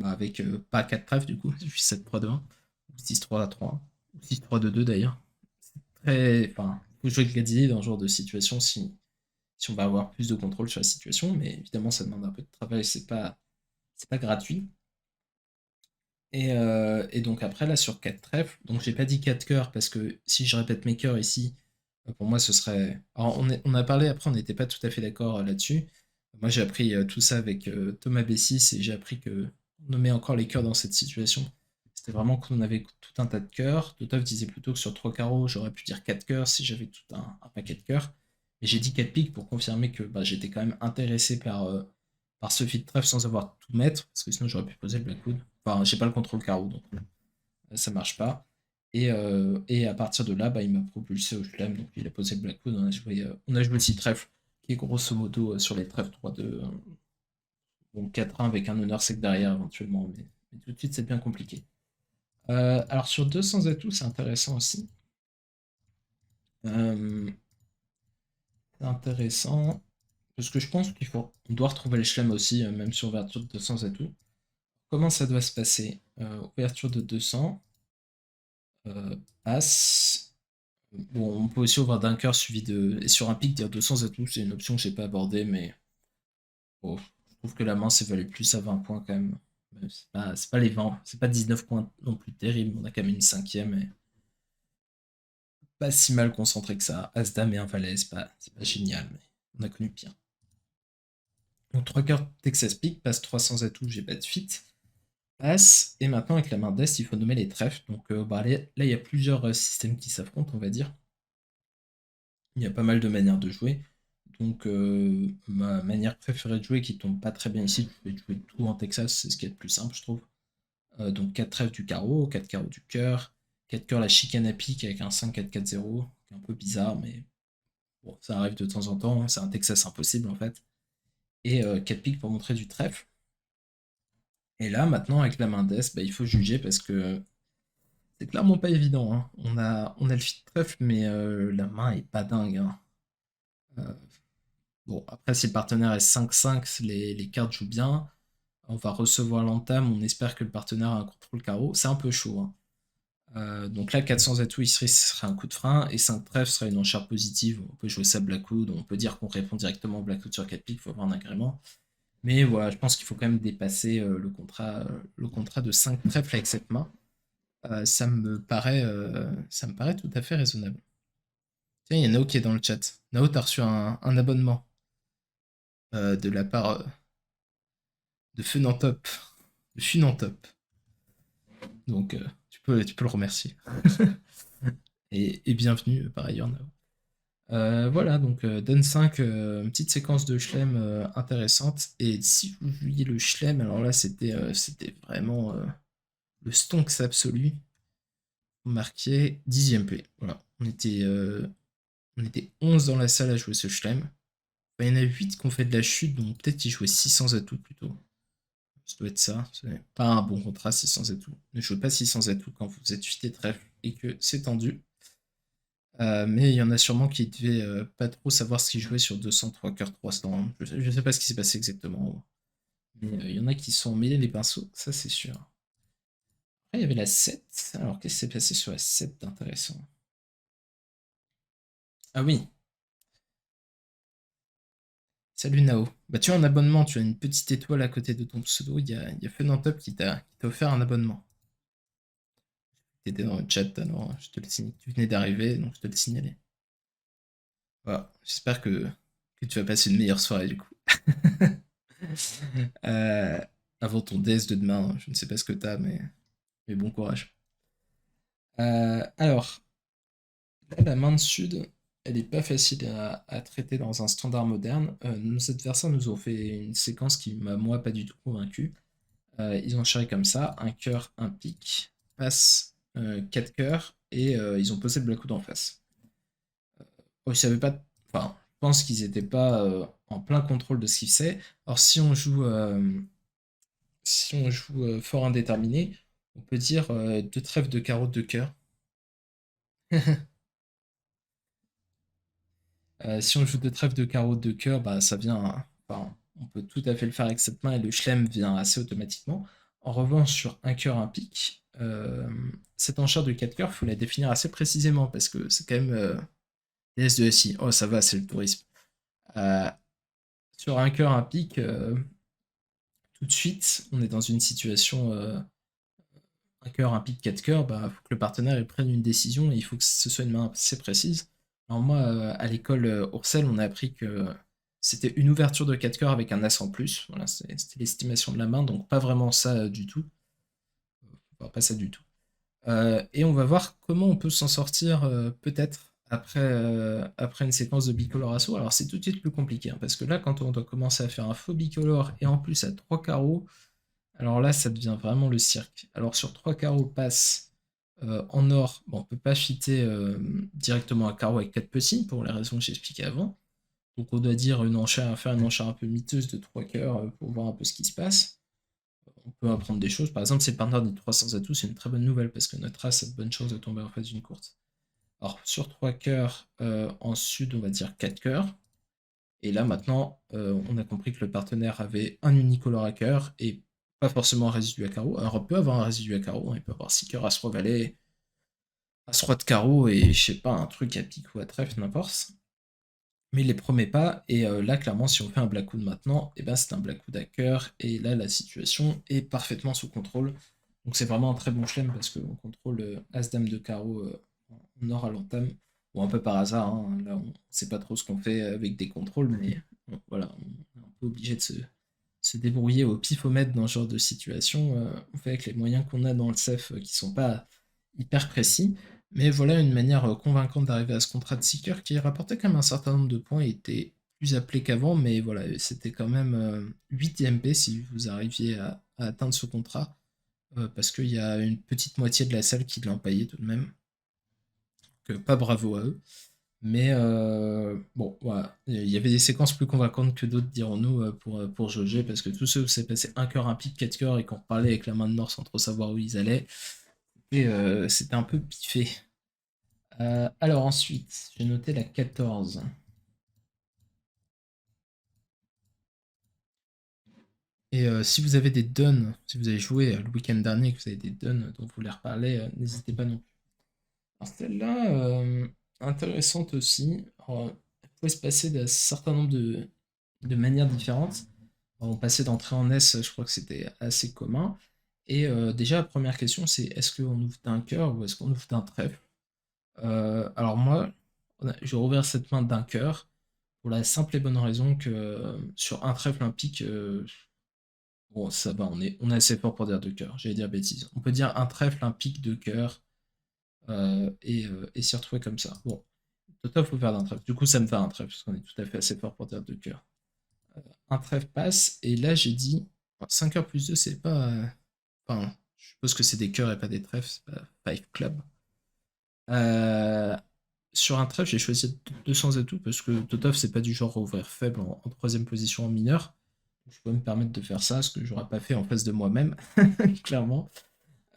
avec pas 4 trèfles du coup, je suis 7-3-2-1, ou 6-3-3-1, ou 6-3-2-2 d'ailleurs. C'est très. Enfin, faut jouer avec les idées dans ce genre de situation si on va avoir plus de contrôle sur la situation, mais évidemment ça demande un peu de travail, c'est pas gratuit. Et donc après, là, sur 4 trèfles, donc j'ai pas dit 4 cœurs parce que si je répète mes cœurs ici, pour moi ce serait. Alors on a parlé, après on n'était pas tout à fait d'accord là-dessus. Moi j'ai appris tout ça avec Thomas Bessis et j'ai appris que on nommait encore les cœurs dans cette situation. C'était vraiment qu'on avait tout un tas de cœurs. Totov disait plutôt que sur 3 carreaux, j'aurais pu dire 4 cœurs si j'avais tout un paquet de cœurs. Mais j'ai dit 4 piques pour confirmer que bah, j'étais quand même intéressé par ce feed trèfle sans avoir tout mettre, parce que sinon j'aurais pu poser le Blackwood. Enfin, j'ai pas le contrôle carreau, donc ça marche pas. Et à partir de là, bah, il m'a propulsé au slam, donc il a posé le Blackwood, on a joué le 6 trèfle, qui est grosso modo sur les trèfles 3-2, bon 4-1 avec un honneur sec derrière éventuellement, mais tout de suite c'est bien compliqué. Alors sur 200 atouts, c'est intéressant aussi. Euh, c'est intéressant, parce que je pense on doit retrouver le slam aussi, même sur ouverture de 200 atouts. Comment ça doit se passer? Ouverture de 200, As. Bon, on peut aussi ouvrir d'un cœur suivi de. Et sur un pic, dire 200 atouts, c'est une option que j'ai pas abordée, mais bon, trouve que la main s'évalue plus à 20 points quand même. C'est pas les 20, c'est pas 19 points non plus terrible, on a quand même une cinquième et pas si mal concentré que ça. As-Dame et un Valet, c'est pas génial, mais on a connu pire. Donc 3 cœurs Texas Pick, passe 300 atouts, j'ai pas de fit. Passe, et maintenant avec la main d'Est, il faut nommer les trèfles. Donc bah, là, il y a plusieurs systèmes qui s'affrontent, on va dire. Il y a pas mal de manières de jouer. Donc ma manière préférée de jouer, qui tombe pas très bien ici, je vais jouer tout en Texas, c'est ce qui est le plus simple, je trouve. Donc 4 trèfles du carreau, 4 carreaux du cœur, 4 cœurs la chicane à pique avec un 5-4-4-0, qui est un peu bizarre, mais bon, ça arrive de temps en temps, c'est un Texas impossible en fait. Et 4 piques pour montrer du trèfle. Et là, maintenant, avec la main d'Est, bah, il faut juger parce que c'est clairement pas évident, hein. On a le fit trèfle, mais la main est pas dingue, hein. Euh, bon, après, si le partenaire est 5-5, les cartes jouent bien. On va recevoir l'entame, on espère que le partenaire a un contrôle carreau. C'est un peu chaud, hein. Donc là, 400 atouts, ce serait un coup de frein, et 5 trèfles serait une enchère positive. On peut jouer ça Blackwood, on peut dire qu'on répond directement Blackwood sur 4 piques, il faut avoir un agrément. Mais voilà, je pense qu'il faut quand même dépasser le contrat de 5 trèfles avec cette main. Ça me paraît tout à fait raisonnable. Tiens, il y a Nao qui est dans le chat. Nao, t'as reçu un abonnement de la part de Funantop. De Funantop. Donc, tu peux le remercier. Et bienvenue par ailleurs, Nao. Voilà, donc Don 5, une petite séquence de Chelem intéressante. Et si vous vouliez le Chelem, alors là, c'était vraiment le stonks absolu. Marqué 10e play. Voilà, on était 11 dans la salle à jouer ce Chelem. Enfin, il y en a 8 qui ont fait de la chute, donc peut-être qu'ils jouaient 600 atouts plutôt. Ça doit être ça. C'est pas un bon contrat, 600 atouts. Ne jouez pas 600 atouts quand vous êtes 8 et trèfle et que c'est tendu. Mais il y en a sûrement qui devaient pas trop savoir ce qu'ils jouaient sur 203 cœurs 300. Je sais pas ce qui s'est passé exactement. Mais il y en a qui sont mêlés les pinceaux, ça c'est sûr. Après, il y avait la 7. Alors, qu'est-ce qui s'est passé sur la 7 d'intéressant? Ah oui. Salut Nao. Bah tu as un abonnement, tu as une petite étoile à côté de ton pseudo, il y a Fenantop qui t'a offert un abonnement. Tu étais dans le chat alors je te le signe. Tu venais d'arriver, donc je te le signalais. Voilà, j'espère que tu vas passer une meilleure soirée du coup. Euh, avant ton DS de demain, je ne sais pas ce que t'as, mais bon courage. Alors, là, la main de sud, elle est pas facile à traiter dans un standard moderne. Nos adversaires nous ont fait une séquence qui m'a, moi, pas du tout convaincu. Ils ont cherché comme ça, un cœur, un pic, passe 4 cœurs, et ils ont posé le Blackwood en face. Ils savaient pas. Enfin, je pense qu'ils n'étaient pas en plein contrôle de ce qu'ils faisaient. Alors, si on joue fort indéterminé, on peut dire deux trèfles de carreau de cœur. Si on joue deux trèfles de carreau de cœur, bah, ça vient, hein. Enfin, on peut tout à fait le faire avec cette main et le chelem vient assez automatiquement. En revanche, sur un cœur, un pic, cette enchère de 4 cœurs, il faut la définir assez précisément parce que c'est quand même DS de SI. Oh, ça va, c'est le tourisme. Euh, sur un cœur, un pic, tout de suite, on est dans une situation un cœur, un pic, 4 cœurs, bah, faut que le partenaire prenne une décision et il faut que ce soit une main assez précise. Alors moi, à l'école Oursel, on a appris que c'était une ouverture de 4 cœurs avec un as en plus. Voilà, c'était l'estimation de la main, donc pas vraiment ça du tout. Enfin, pas ça du tout. Et on va voir comment on peut s'en sortir peut-être après une séquence de bicolore assaut. Alors c'est tout de suite plus compliqué, hein, parce que là, quand on doit commencer à faire un faux bicolore et en plus à 3 carreaux, alors là, ça devient vraiment le cirque. Alors sur 3 carreaux passe en or, bon, on peut pas fitter directement un carreau avec 4 petits, pour les raisons que j'ai expliquées avant. Donc on doit dire faire une enchère un peu miteuse de 3 cœurs pour voir un peu ce qui se passe. On peut apprendre des choses. Par exemple, si le partenaire dit 300 atouts, c'est une très bonne nouvelle, parce que notre as a de bonnes chances de tomber en face d'une course. Alors sur 3 cœurs, en sud, on va dire 4 cœurs. Et là maintenant, on a compris que le partenaire avait un unicolore à cœur et pas forcément un résidu à carreau. Alors on peut avoir un résidu à carreau, hein, il peut avoir 6 cœurs, as-roi valet, as-roi de carreau et je sais pas, un truc à pique ou à trèfle, n'importe. mais il les promet pas. Et là, clairement, si on fait un Blackwood maintenant, et ben c'est un Blackwood à cœur. Et là, la situation est parfaitement sous contrôle. Donc c'est vraiment un très bon chelem parce qu'on contrôle As-Dame de carreau en or à l'entame. Bon, un peu par hasard, hein. Là on sait pas trop ce qu'on fait avec des contrôles, mais bon, voilà, on est un peu obligé de se débrouiller au pifomètre dans ce genre de situation. On fait avec les moyens qu'on a dans le CEF qui sont pas hyper précis. Mais voilà une manière convaincante d'arriver à ce contrat de seeker qui rapportait quand même un certain nombre de points et était plus appelé qu'avant, mais voilà, c'était quand même 8 IMP si vous arriviez à atteindre ce contrat, parce qu'il y a une petite moitié de la salle qui l'a empaillé tout de même. Donc, pas bravo à eux. Mais bon, voilà. Il y avait des séquences plus convaincantes que d'autres, dirons-nous, pour jauger, parce que tous ceux où c'est passé un cœur, un pic, 4 cœurs, et qu'on reparlait avec la main de Nord sans trop savoir où ils allaient, et c'était un peu piffé. Alors ensuite, j'ai noté la 14. Et si vous avez des duns, si vous avez joué le week-end dernier et que vous avez des duns dont vous voulez reparler, n'hésitez pas non plus. Alors celle-là, intéressante aussi. Alors, elle pouvait se passer d'un certain nombre de manières différentes. Alors, on passait d'entrée en S, je crois que c'était assez commun. Et déjà, la première question, c'est est-ce qu'on ouvre d'un cœur ou est-ce qu'on ouvre d'un trèfle? Alors moi, je rouvert cette main d'un cœur pour la simple et bonne raison que sur un trèfle, un pic, bon, ça va, on est assez fort pour dire deux cœurs, j'allais dire bêtise. On peut dire un trèfle, un pic, deux cœurs, et s'y retrouver comme ça. Bon, Toto, faut faire d'un trèfle. Du coup, ça me fait un trèfle, parce qu'on est tout à fait assez fort pour dire deux cœurs. Un trèfle passe, et là, j'ai dit 5 cœurs plus 2 c'est pas. Enfin, je suppose que c'est des cœurs et pas des trèfles, c'est pas Five Club. Euh, Sur un trèfle, j'ai choisi 200 atouts parce que Totov, c'est pas du genre à ouvrir faible en troisième position en mineur. Je peux me permettre de faire ça, ce que j'aurais pas fait en face de moi-même, clairement.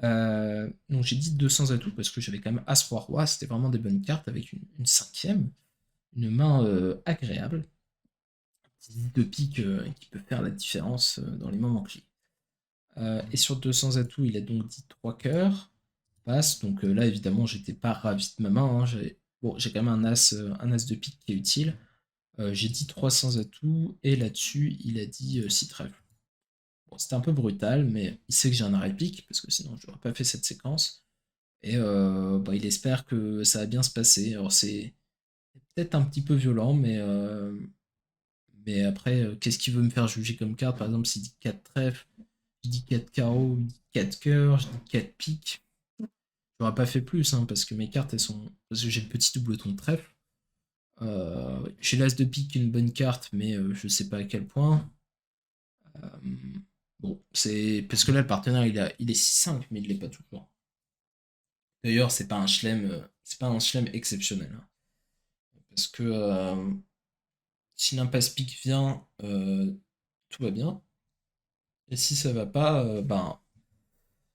Donc j'ai dit 200 atouts parce que j'avais quand même As-Roi-Roi, c'était vraiment des bonnes cartes avec une cinquième, une main agréable, un petit de pique qui peut faire la différence dans les moments clés. Et sur 200 atouts, il a donc dit 3 cœurs, passe, donc là évidemment j'étais pas ravi de ma main, hein. Bon, j'ai quand même un as de pique qui est utile. J'ai dit 300 atouts, et là-dessus, il a dit 6 trèfles. Bon, c'était un peu brutal, mais il sait que j'ai un arrêt pique, parce que sinon je n'aurais pas fait cette séquence. Et bah, il espère que ça va bien se passer. Alors c'est peut-être un petit peu violent, mais après, qu'est-ce qu'il veut me faire juger comme carte? Par exemple, s'il dit 4 trèfles, je dis 4 carreaux, il dit 4 cœurs, je dis 4 piques. J'aurais pas fait plus, hein, parce que mes cartes, elles sont. Parce que j'ai le petit doubleton de trèfle. J'ai l'as de pique, une bonne carte, mais je sais pas à quel point. Bon, c'est. Parce que là, le partenaire, il est 6-5, mais il l'est pas toujours. D'ailleurs, c'est pas un chelem exceptionnel, hein. Parce que si l'impasse pique vient, tout va bien. Et si ça va pas, ben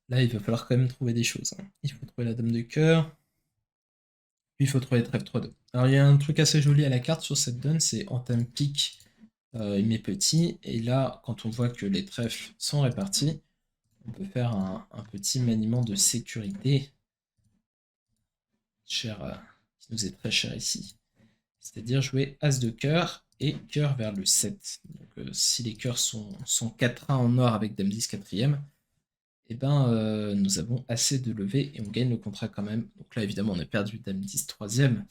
là, il va falloir quand même trouver des choses, hein. Il faut trouver la dame de cœur, puis il faut trouver le trèfle 3-2. Alors, il y a un truc assez joli à la carte sur cette donne, c'est entame pique mes petits. Et là, quand on voit que les trèfles sont répartis, on peut faire un petit maniement de sécurité, cher, qui nous est très cher ici. C'est-à-dire jouer As de cœur et cœur vers le 7. Donc, si les cœurs sont 4-1 en or avec Dame 10 quatrième, et ben, nous avons assez de levée et on gagne le contrat quand même. Donc là, évidemment, on a perdu Dame 10 troisième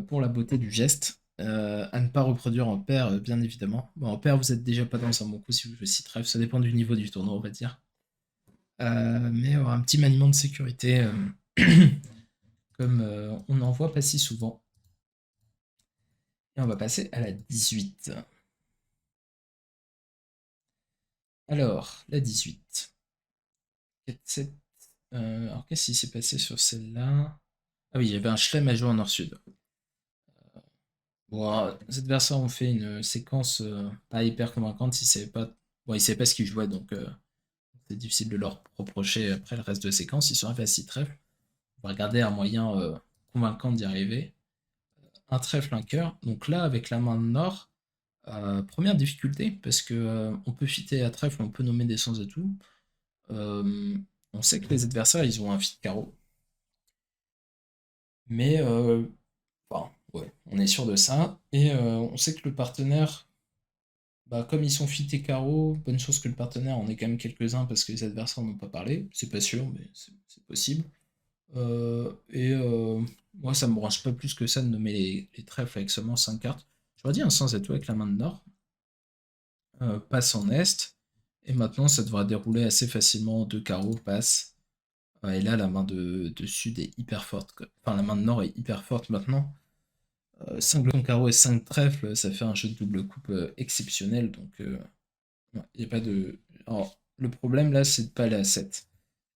pour la beauté du geste. À ne pas reproduire en paire, bien évidemment. Bon, en paire, vous êtes déjà pas dans un bon coup si vous jouez 6 trèfles, ça dépend du niveau du tournoi, on va dire. Mais un petit maniement de sécurité, comme on n'en voit pas si souvent. Et on va passer à la 18. Alors, la 18. 4, 7. Alors, qu'est-ce qui s'est passé sur celle-là? Ah oui, il y avait un chelem à jouer en nord-sud. Bon, alors, les adversaires ont fait une séquence pas hyper convaincante. Ils savaient pas... Bon, ils savaient pas ce qu'ils jouaient, donc c'est difficile de leur reprocher après le reste de la séquence. Ils sont arrivés à 6 trèfles. On va regarder un moyen convaincant d'y arriver. Un trèfle, un cœur. Donc là, avec la main de nord, première difficulté, parce que on peut fitter à trèfle, on peut nommer des sans atouts. Euh, on sait que les adversaires, ils ont un fit carreau. Mais enfin, Ouais, on est sûr de ça. Et on sait que le partenaire, bah, comme ils sont fit et carreau, bonne chose que le partenaire en ait quand même quelques-uns parce que les adversaires n'ont pas parlé. C'est pas sûr, mais c'est possible. Et moi, ça me branche pas plus que ça de nommer les trèfles avec seulement 5 cartes. J'aurais dit un sans atout avec la main de nord, passe en est, et maintenant ça devrait dérouler assez facilement, deux carreaux, passe. Et là, la main de sud est hyper forte, quoi. Enfin, la main de nord est hyper forte maintenant. 5 carreaux et 5 trèfles, ça fait un jeu de double coupe exceptionnel, donc il y a pas de... Alors, le problème là, c'est de pas aller à 7.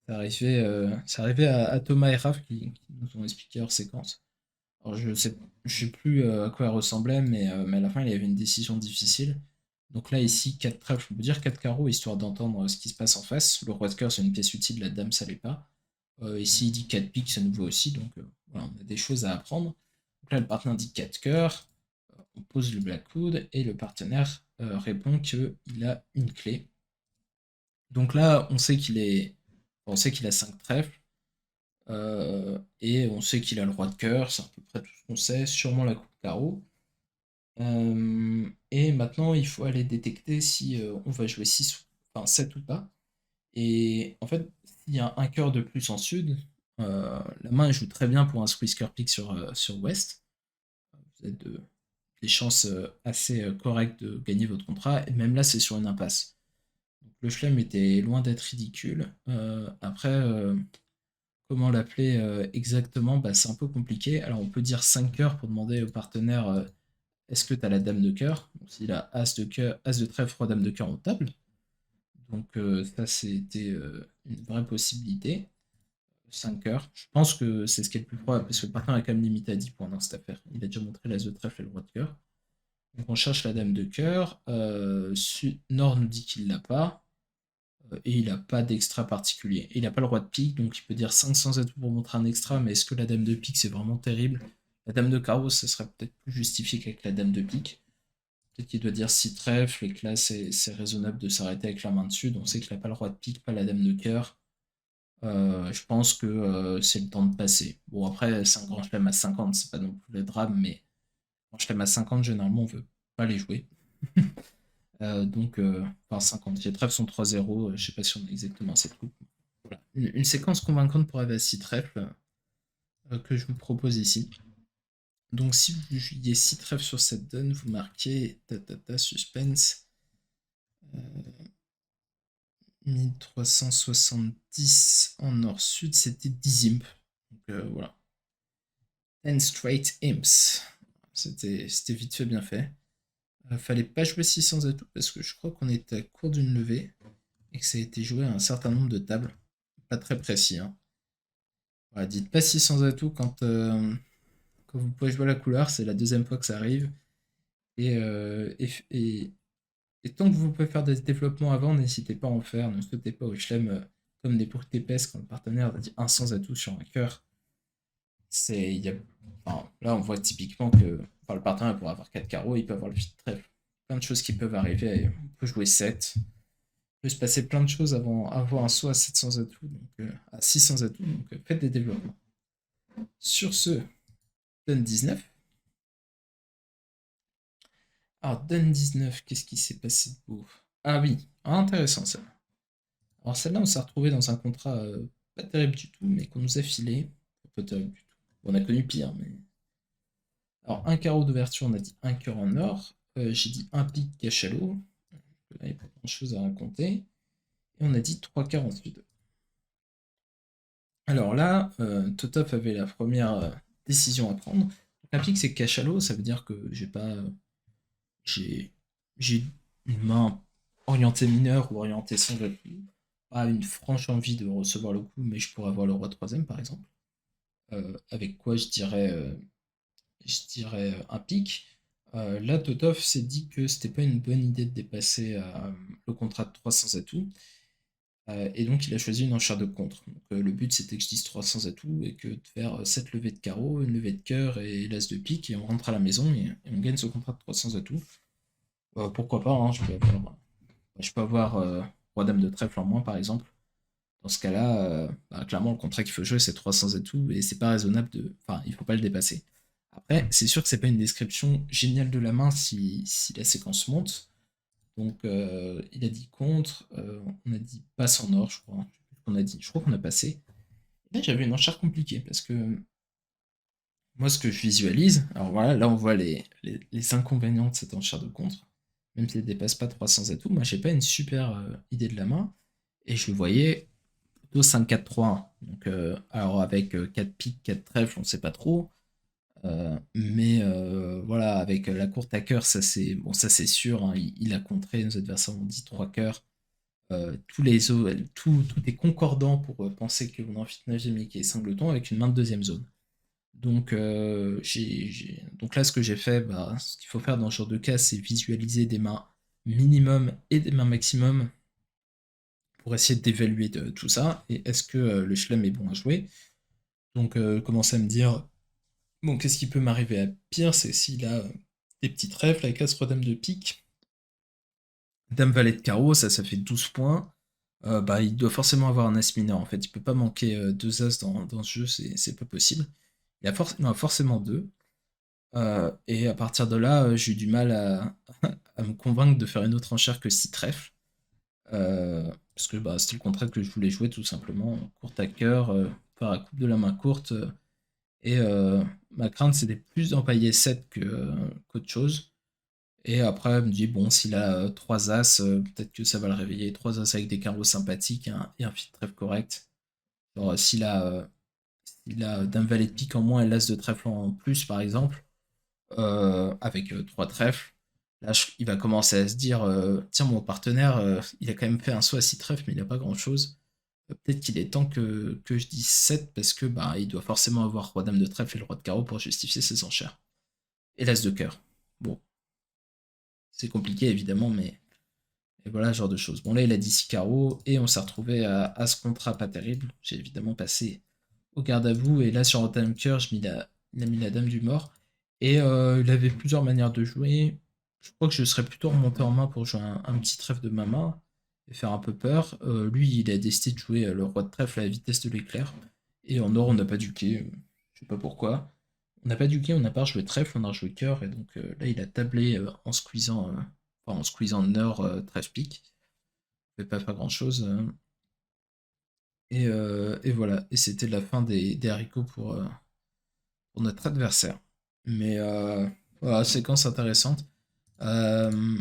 C'est arrivé à Thomas et Raph qui nous ont expliqué leur séquence. Alors je sais plus à quoi elle ressemblait, mais à la fin il y avait une décision difficile. Donc là ici 4 trèfles, on peut dire 4 carreaux histoire d'entendre ce qui se passe en face. Le roi de cœur c'est une pièce utile, la dame ça l'est pas. Ici il dit 4 piques, c'est nouveau aussi, donc voilà, on a des choses à apprendre. Donc là le partenaire dit 4 cœurs, on pose le Blackwood et le partenaire répond qu'il a une clé. Donc là on sait qu'il a 5 trèfles. Et on sait qu'il a le roi de cœur, c'est à peu près tout ce qu'on sait, sûrement la coupe carreau. Et maintenant, il faut aller détecter si on va jouer 6, enfin 7 ou pas. Et en fait, s'il y a un cœur de plus en sud, la main elle joue très bien pour un squeeze cœur pick sur ouest. Vous avez des chances assez correctes de gagner votre contrat, et même là, c'est sur une impasse. Donc le chelem était loin d'être ridicule. Après, comment l'appeler exactement? Bah, c'est un peu compliqué. Alors on peut dire 5 cœurs pour demander au partenaire est-ce que tu as la dame de cœur? Donc, s'il a as de cœur, as de trèfle, roi dame de cœur en table. Donc ça c'était une vraie possibilité. 5 cœurs. Je pense que c'est ce qui est le plus probable parce que le partenaire est quand même limité à 10 points dans cette affaire. Il a déjà montré l'as de trèfle et le roi de cœur. Donc on cherche la dame de cœur. Nord nous dit qu'il l'a pas. Et il n'a pas d'extra particulier. Et il n'a pas le roi de pique, donc il peut dire 500 atouts pour montrer un extra, mais est-ce que la dame de pique c'est vraiment terrible? La dame de carreau, ça serait peut-être plus justifié qu'avec la dame de pique. Peut-être qu'il doit dire 6 trèfles et que là c'est raisonnable de s'arrêter avec la main dessus. On sait qu'il n'a pas le roi de pique, pas la dame de cœur. Je pense que c'est le temps de passer. Bon, après, c'est un grand chelem à 50, c'est pas non plus le drame, mais grand chelem à 50, généralement, on veut pas les jouer. Enfin 50. Les trèfles sont 3-0, je sais pas si on a exactement cette coupe. Voilà. Une séquence convaincante pour arriver à 6 trèfles que je vous propose ici. Donc si vous jouiez 6 trèfles sur cette donne, vous marquez suspense 1370 en nord-sud, c'était 10 imp. Donc voilà. 10 straight imps. C'était vite fait, bien fait. Fallait pas jouer 600 atouts parce que je crois qu'on était à court d'une levée et que ça a été joué à un certain nombre de tables. Pas très précis. Hein. Voilà, dites pas 600 atouts quand vous pouvez jouer la couleur, c'est la deuxième fois que ça arrive. Et, euh, et, et, et tant que vous pouvez faire des développements avant, n'hésitez pas à en faire. Ne sautez pas au chelem comme des brutes épaisses quand le partenaire a dit un sans atout sur un cœur. Enfin, là, on voit typiquement que le partenaire pourrait avoir 4 carreaux, il peut avoir le vide trèfle. Plein de choses qui peuvent arriver. On peut jouer 7. Il peut se passer plein de choses avant avoir un saut à 700 atouts, à 600 atouts. Donc faites des développements. Sur ce, donne 19. Alors, donne 19, qu'est-ce qui s'est passé de beau? Ah oui, intéressant ça. Alors celle-là, on s'est retrouvé dans un contrat pas terrible du tout, mais qu'on nous a filé. Pas terrible du tout. On a connu pire, mais... Alors, un carreau d'ouverture, on a dit un cœur en or. J'ai dit un pic cachalot. Il n'y a pas grand-chose à raconter. Et on a dit 3 cœurs ensuite. Alors là, Totop avait la première décision à prendre. Un pic, c'est cachalot, ça veut dire que j'ai pas... j'ai une main orientée mineure ou orientée sans value. Pas une franche envie de recevoir le coup, mais je pourrais avoir le roi troisième par exemple. Avec quoi je dirais un pic. Là, Totov s'est dit que c'était pas une bonne idée de dépasser le contrat de 300 atouts. Et donc, il a choisi une enchère de contre. Donc, le but, c'était que je dise 300 atouts et que de faire 7 levées de carreau, une levée de cœur et l'as de pique, et on rentre à la maison et on gagne ce contrat de 300 atouts. Pourquoi pas, hein, je peux avoir roi dame de trèfle en moins, par exemple. Dans ce cas-là, clairement, le contrat qu'il faut jouer, c'est 300 atouts et c'est pas raisonnable de. Enfin, il faut pas le dépasser. Après, c'est sûr que c'est pas une description géniale de la main si la séquence monte. Donc, il a dit contre, on a dit passe en or, je crois. Je sais plus ce qu'on a dit. Je crois qu'on a passé. Là, j'avais une enchère compliquée parce que moi, ce que je visualise, alors voilà, là, on voit les inconvénients de cette enchère de contre. Même si elle dépasse pas 300 atouts, moi, j'ai pas une super idée de la main. Et je le voyais plutôt 5-4-3-1. Donc, alors avec 4 piques, 4 trèfles, on sait pas trop. Mais voilà, avec la courte à cœur, ça c'est bon, ça c'est sûr, hein, il a contré, nos adversaires ont dit 3 cœurs. Tout est concordant pour penser qu'on a un fit 9 et qui est singleton avec une main de deuxième zone. Donc, donc là, ce que j'ai fait, bah, ce qu'il faut faire dans ce genre de cas, c'est visualiser des mains minimum et des mains maximum pour essayer d'évaluer tout ça. Et est-ce que le chelem est bon à jouer? Donc, commencer à me dire, bon, qu'est-ce qui peut m'arriver à pire? C'est s'il a des petits trèfles avec As-Roi Dame de pique, Dame Valet de carreau, ça fait 12 points. Bah, il doit forcément avoir un As mineur en fait. Il peut pas manquer deux As dans ce jeu, c'est pas possible. Il en a forcément deux. Et à partir de là, j'ai eu du mal à me convaincre de faire une autre enchère que 6 trèfles. Parce que bah, c'était le contrat que je voulais jouer tout simplement. Courte à cœur, faire la coupe de la main courte. Et ma crainte, c'était plus d'empailler 7 qu'autre chose. Et après, elle me dit, bon, s'il a 3 As, peut-être que ça va le réveiller. 3 As avec des carreaux sympathiques et un fit trèfle correct. Genre, s'il a Dame Valet de pique en moins et l'As de trèfle en plus, par exemple, avec 3 trèfles, là, il va commencer à se dire, tiens, mon partenaire, il a quand même fait un saut à 6 trèfles, mais il n'a pas grand-chose. Peut-être qu'il est temps que je dise 7 parce que bah, il doit forcément avoir roi dame de trèfle et le roi de carreau pour justifier ses enchères. Et l'as de cœur. Bon, c'est compliqué évidemment, mais et voilà, ce genre de choses. Bon, là, il a dit 6 carreaux et on s'est retrouvé à ce contrat pas terrible. J'ai évidemment passé au garde à vous et là, sur roi dame cœur, il a mis la dame du mort. Et il avait plusieurs manières de jouer. Je crois que je serais plutôt remonté en main pour jouer un petit trèfle de ma main et faire un peu peur. Lui, il a décidé de jouer le roi de trèfle à la vitesse de l'éclair. Et en or, on n'a pas duqué. Je sais pas pourquoi. On n'a pas duqué, on n'a pas joué trèfle, on a joué cœur. Et donc là, il a tablé en squeezant nord trèfle pique. Il ne pouvait pas faire grand chose. Et voilà. Et c'était la fin des haricots pour notre adversaire. Mais voilà, séquence intéressante. Euh,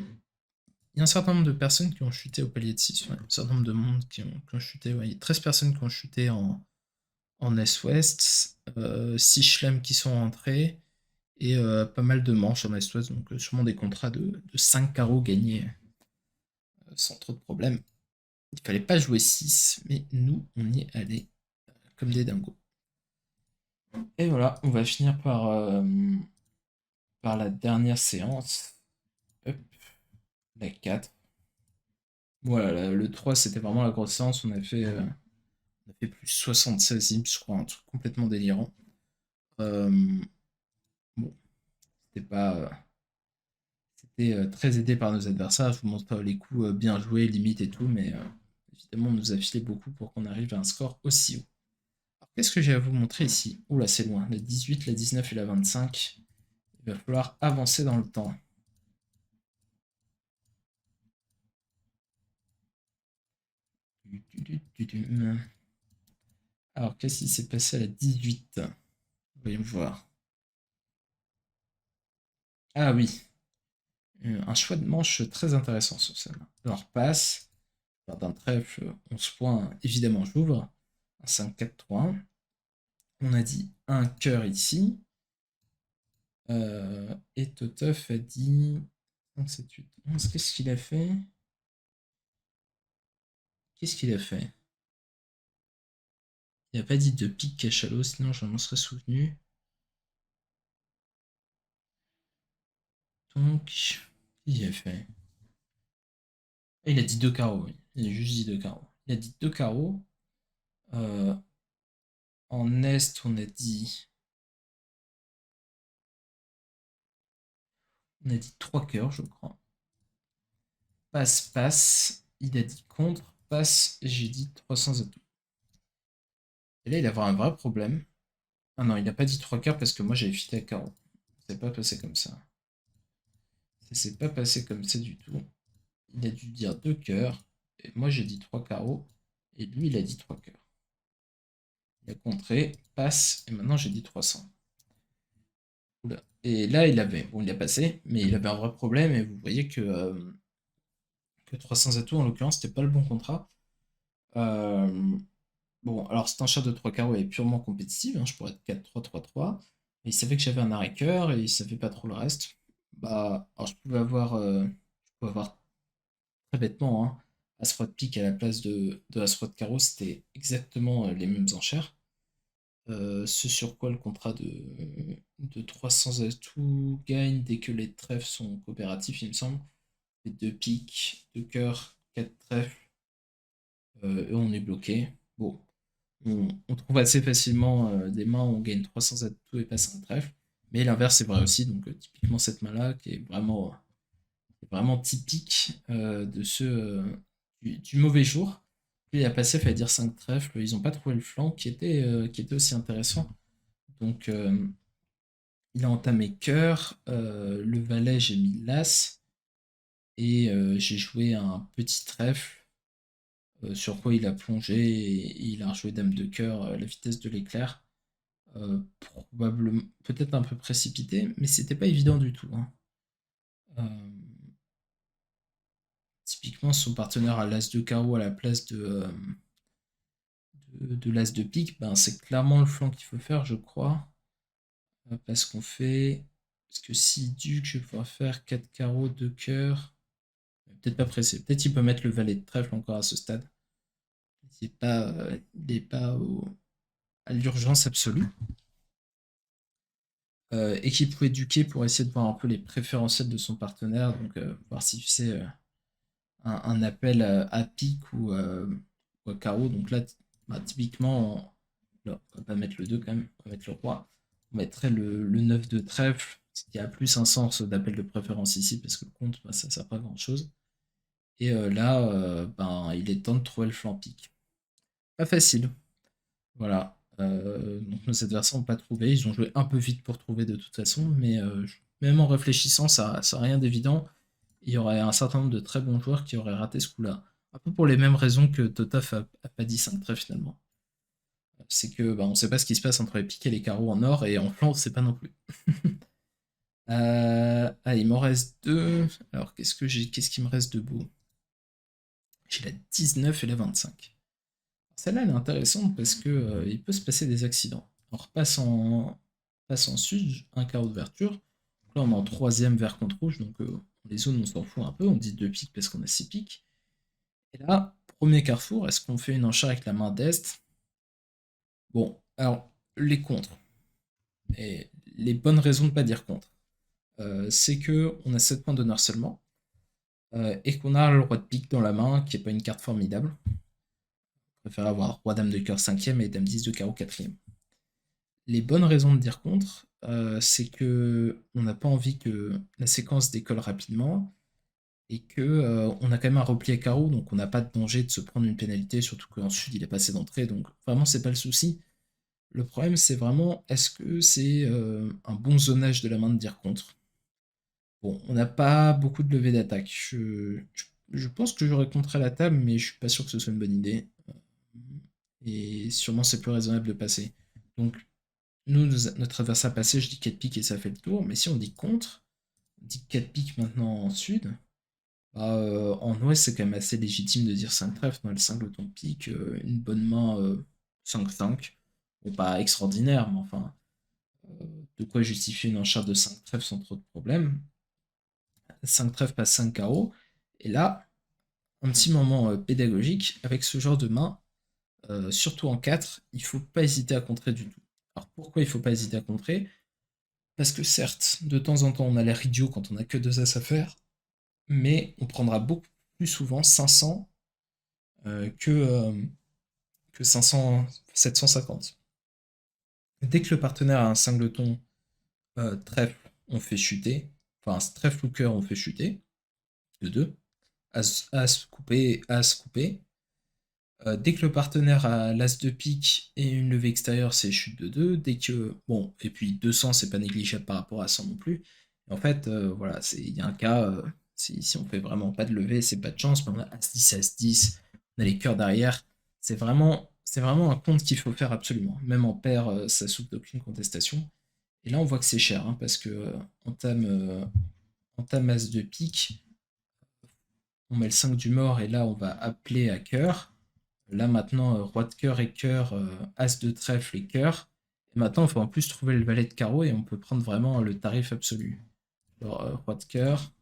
Il y a un certain nombre de personnes qui ont chuté au palier de 6, ouais. Un certain nombre de monde qui ont chuté. Ouais. Il y a 13 personnes qui ont chuté en Est-Ouest, 6 chelems qui sont rentrés, et pas mal de manches en Est-Ouest, donc sûrement des contrats de 5 carreaux gagnés sans trop de problèmes. Il fallait pas jouer 6, mais nous, on y est allé comme des dingos. Et voilà, on va finir par la dernière séance. Hop, la 4. Voilà, le 3, c'était vraiment la grosse séance. On a fait plus 76 imps, je crois, un truc complètement délirant. Euh, bon, c'était pas. C'était très aidé par nos adversaires. Je vous montre les coups bien joués, limite et tout, mais évidemment, on nous a filé beaucoup pour qu'on arrive à un score aussi haut. Alors, qu'est-ce que j'ai à vous montrer ici? Oula, c'est loin. La 18, la 19 et la 25. Il va falloir avancer dans le temps. Alors, qu'est-ce qui s'est passé à la 18? Voyons voir. Ah oui, un choix de manche très intéressant sur celle-là. Alors, passe, d'un trèfle, 11 points, évidemment, j'ouvre. Un 5-4-3-1. On a dit un cœur ici. Et Toteuf a dit 5, 7, 8, 11. Qu'est-ce qu'il a fait? Qu'est-ce qu'il a fait? Il n'a pas dit de pique cachalot, sinon je m'en serais souvenu. Donc, qu'est-ce qu'il a fait? Ah, il a dit deux carreaux, oui. Il a juste dit deux carreaux. Il a dit deux carreaux. Euh, En Est, on a dit trois cœurs, je crois. Passe, passe. Il a dit contre, passe, j'ai dit 300 atouts. Et là, il va avoir un vrai problème. Ah non, il n'a pas dit trois cœurs parce que moi j'avais fité à carreau. s'est pas passé comme ça. Ça s'est pas passé comme ça du tout. Il a dû dire 2 cœurs, et moi j'ai dit 3 carreaux, et lui il a dit 3 cœurs. Il a contré, passe, et maintenant j'ai dit 300. Oula. Et là bon il a passé, mais il avait un vrai problème, et vous voyez que 300 atouts en l'occurrence c'était pas le bon contrat. Euh, Bon, alors cette enchère de 3 carreaux est purement compétitive, hein, je pourrais être 4-3-3-3, mais il savait que j'avais un arrêt cœur et il savait pas trop le reste. Bah, alors je pouvais avoir très bêtement, hein, As-Roi de pique à la place de As-Roi de carreau, c'était exactement les mêmes enchères. Ce sur quoi le contrat de 300 atouts gagne dès que les trèfles sont coopératifs, il me semble. Les 2 piques, 2 cœurs, 4 trèfles, et on est bloqué. Bon, on trouve assez facilement des mains où on gagne 300 atouts et pas 5 trèfles. Mais l'inverse est vrai aussi, donc typiquement cette main-là qui est vraiment typique de du mauvais jour. Puis il a passé, fallait dire 5 trèfles, ils n'ont pas trouvé le flanc qui était aussi intéressant. Donc il a entamé cœur, le valet j'ai mis l'as, et j'ai joué un petit trèfle, sur quoi il a plongé, et il a rejoué dame de cœur à la vitesse de l'éclair. Probablement, peut-être un peu précipité, mais c'était pas évident du tout, hein. Euh, Typiquement, son partenaire à l'as de carreau à la place de l'as de pique, ben, c'est clairement le flanc qu'il faut faire, je crois. Parce qu'on fait. Parce que si duc, je vais pouvoir faire 4 carreaux, 2 cœurs. Peut-être pas pressé. Peut-être il peut mettre le valet de trèfle encore à ce stade. Il n'est pas à l'urgence absolue. Et qu'il pouvait duquer pour essayer de voir un peu les préférentiels de son partenaire, donc voir si tu sais un appel à pique ou à carreau. Donc là, bah, typiquement, on va pas mettre le 2 quand même, on va mettre le roi. On mettrait le 9 de trèfle, ce qui a plus un sens d'appel de préférence ici, parce que le compte, bah, ça sert pas grand chose. Et là, ben, il est temps de trouver le flanc pique. Pas facile. Voilà. Donc nos adversaires n'ont pas trouvé. Ils ont joué un peu vite pour trouver de toute façon, mais même en réfléchissant, ça n'a rien d'évident. Il y aurait un certain nombre de très bons joueurs qui auraient raté ce coup-là. Un peu pour les mêmes raisons que Totaf a pas dit 5 traits finalement. C'est que bah, on ne sait pas ce qui se passe entre les piques et les carreaux en or, et en flanc, on ne sait pas non plus. Il m'en reste deux. Alors qu'est-ce qui me reste de beau? J'ai la 19 et la 25. Celle-là, elle est intéressante parce que il peut se passer des accidents. On passe en sud, un carreau d'ouverture. Là, on est en troisième vert contre rouge, donc les zones, on s'en fout un peu. On dit deux piques parce qu'on a 6 piques. Et là, premier carrefour, est-ce qu'on fait une enchère avec la main d'Est? Bon, alors, les contres. Et les bonnes raisons de ne pas dire contre. C'est que on a 7 points d'honneur seulement. Et qu'on a le roi de pique dans la main, qui n'est pas une carte formidable. On préfère avoir roi dame de cœur 5ème et dame 10 de carreau 4ème. Les bonnes raisons de dire contre, c'est que on n'a pas envie que la séquence décolle rapidement, et que on a quand même un repli à carreau, donc on n'a pas de danger de se prendre une pénalité, surtout qu'en sud il est passé d'entrée, donc vraiment c'est pas le souci. Le problème c'est vraiment est-ce que c'est un bon zonage de la main de dire contre. Bon, on n'a pas beaucoup de levée d'attaque. Je pense que j'aurais contré la table, mais je suis pas sûr que ce soit une bonne idée. Et sûrement c'est plus raisonnable de passer. Donc notre adversaire passé, je dis 4 piques et ça fait le tour, mais si on dit contre, on dit 4 piques maintenant en sud, bah, en ouest c'est quand même assez légitime de dire 5 trèfles, dans le singleton de pique, une bonne main 5-5. Bon, pas extraordinaire, mais enfin, de quoi justifier une enchère de 5 trèfles sans trop de problèmes. 5 trèfles passe 5 carreaux, et là, un petit moment pédagogique, avec ce genre de main, surtout en 4, il faut pas hésiter à contrer du tout. Alors pourquoi il faut pas hésiter à contrer? Parce que certes, de temps en temps, on a l'air idiot quand on a que 2 as à faire, mais on prendra beaucoup plus souvent 500 que 500, 750. Dès que le partenaire a un singleton trèfle, on fait chuter. Enfin, trèfle ou cœur, on fait chuter. De 2. As coupé, as coupé. Dès que le partenaire a l'as de pique et une levée extérieure, c'est chute de 2. Dès que. Bon, et puis 200, c'est pas négligeable par rapport à 100 non plus. Et en fait, voilà, il y a un cas, si on fait vraiment pas de levée, c'est pas de chance, mais on a As-10, As-10, on a les cœurs derrière. C'est vraiment un compte qu'il faut faire absolument. Même en paire, ça souffre d'aucune contestation. Et là, on voit que c'est cher, hein, parce que entame As de pique, on met le 5 du mort, et là, on va appeler à cœur. Là maintenant, roi de cœur et cœur, as de trèfle et cœur. Et maintenant, il faut en plus trouver le valet de carreau et on peut prendre vraiment le tarif absolu. Alors, roi de cœur,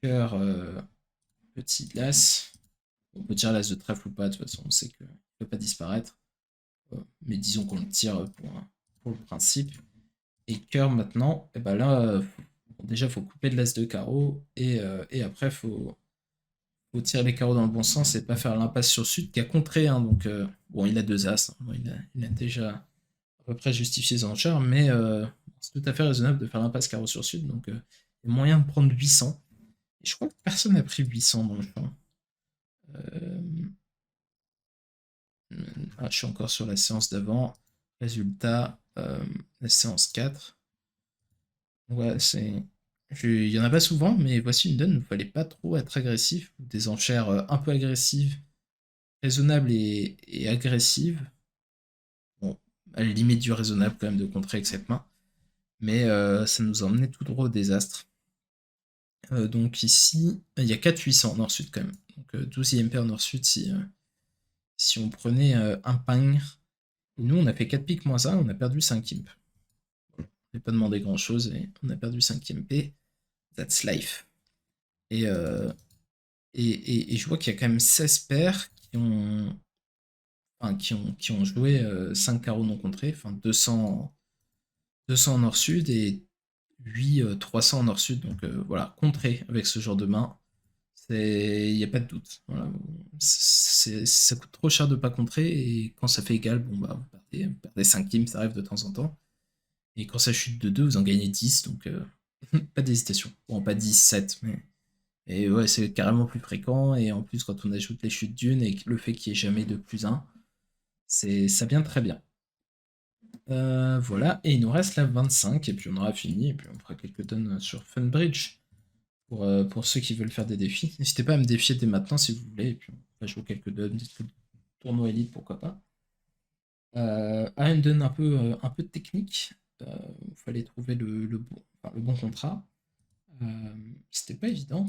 cœur, petit l'as. On peut tirer l'as de trèfle ou pas, de toute façon, on sait qu'il ne peut pas disparaître. Mais disons qu'on le tire pour le principe. Et cœur maintenant, et ben là, bon, déjà, il faut couper de l'as de carreau et après, faut tirer les carreaux dans le bon sens et pas faire l'impasse sur Sud qui a contré. Hein, donc, bon, il a deux as. Hein, bon, il a déjà à peu près justifié ses enchères, mais c'est tout à fait raisonnable de faire l'impasse carreau sur Sud. Donc, il y a moyen de prendre 800. Et je crois que personne n'a pris 800 dans le champ. Euh, je suis encore sur la séance d'avant. Résultat, la séance 4. Ouais, c'est. Il y en a pas souvent, mais voici une donne où il ne fallait pas trop être agressif. Des enchères un peu agressives, raisonnables et agressives. Bon, à la limite du raisonnable quand même de contrer avec cette main. Mais ça nous emmenait tout droit au désastre. Donc ici, il y a 4 800 nord-sud quand même. Donc 12e paire nord-sud si on prenait un pingre. Et nous, on a fait 4 piques moins 1, on a perdu 5 imp. On n'a pas demandé grand-chose et on a perdu 5 MP. That's life. Et, et je vois qu'il y a quand même 16 paires qui ont joué 5 carreaux non contrés, enfin 200 nord-sud et 8 300 en nord-sud. Donc voilà, contré avec ce genre de main. Il n'y a pas de doute. Voilà. Ça coûte trop cher de pas contrer et quand ça fait égal, bon bah vous perdez 5 teams, ça arrive de temps en temps. Et quand ça chute de 2, vous en gagnez 10, donc pas d'hésitation. Bon, pas 10, 7, mais. Et ouais, c'est carrément plus fréquent, et en plus, quand on ajoute les chutes d'une et le fait qu'il n'y ait jamais de plus 1, ça vient très bien. Voilà, et il nous reste la 25, et puis on aura fini, et puis on fera quelques tonnes sur Funbridge pour ceux qui veulent faire des défis. N'hésitez pas à me défier dès maintenant si vous voulez, et puis on va jouer quelques donnes, des tournois élite, pourquoi pas. Une donne un peu technique, il fallait trouver le bon contrat. C'était pas évident.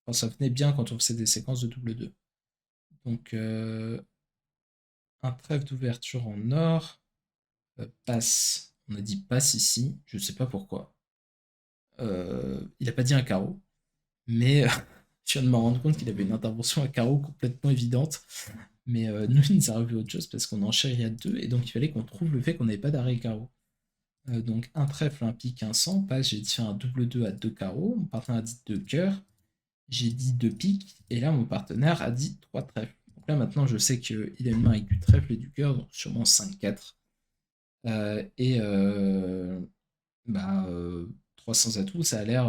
Enfin, ça venait bien quand on faisait des séquences de double 2. Donc, un trèfle d'ouverture en or, passe. On a dit passe ici, je sais pas pourquoi. Il a pas dit un carreau, mais je viens de me rendre compte qu'il avait une intervention à carreau complètement évidente. Mais nous, il nous est arrivé autre chose parce qu'on enchérit à 2 et donc il fallait qu'on trouve le fait qu'on n'avait pas d'arrêt carreau. Donc un trèfle, un pique, un 100, passe, j'ai dit faire un double 2 à 2 carreaux, mon partenaire a dit 2 cœurs, j'ai dit 2 piques, et là mon partenaire a dit 3 trèfles. Donc là maintenant je sais qu'il a une main avec du trèfle et du cœur, donc sûrement 5-4. Et bah, 300 atouts, ça a l'air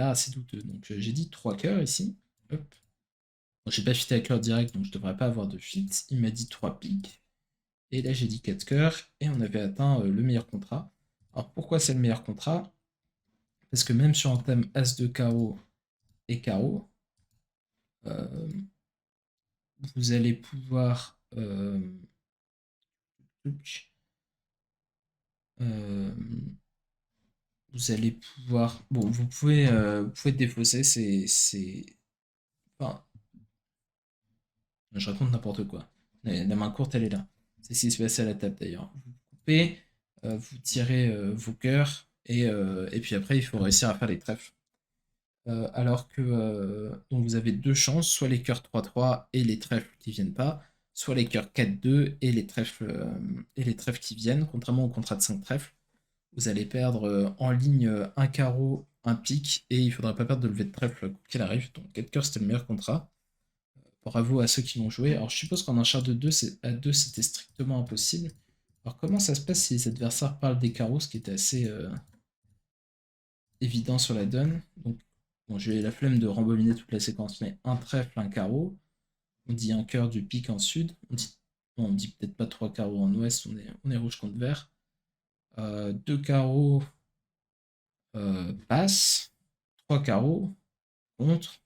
assez douteux. Donc j'ai dit 3 cœurs ici. Hop. Bon, j'ai pas fité à cœur direct, donc je devrais pas avoir de fit. Il m'a dit 3 piques. Et là j'ai dit 4 cœurs, et on avait atteint le meilleur contrat. Alors pourquoi c'est le meilleur contrat? Parce que même sur un thème As de carreau et carreau, euh, vous allez pouvoir euh, vous allez pouvoir. Bon, vous pouvez défausser, enfin, je raconte n'importe quoi. La main courte, elle est là. C'est ce qui se passe à la table d'ailleurs. Vous coupez, vous tirez vos cœurs, et puis après, il faut réussir à faire les trèfles. Alors que donc vous avez deux chances, soit les cœurs 3-3 et les trèfles qui viennent pas, soit les cœurs 4-2 et les trèfles qui viennent, contrairement au contrat de 5 trèfles. Vous allez perdre en ligne un carreau, un pic, et il faudra pas perdre de levée de trèfle quoi qu'il arrive. Donc 4 cœurs c'était le meilleur contrat. Bravo à ceux qui l'ont joué. Alors je suppose qu'en un char de 2, à 2 c'était strictement impossible. Alors comment ça se passe si les adversaires parlent des carreaux, ce qui était assez évident sur la donne. Donc bon, j'ai la flemme de rembobiner toute la séquence, mais un trèfle, un carreau. On dit un cœur du pic en sud. On dit peut-être pas 3 carreaux en ouest, on est rouge contre vert. 2 carreaux passe. 3 carreaux contre.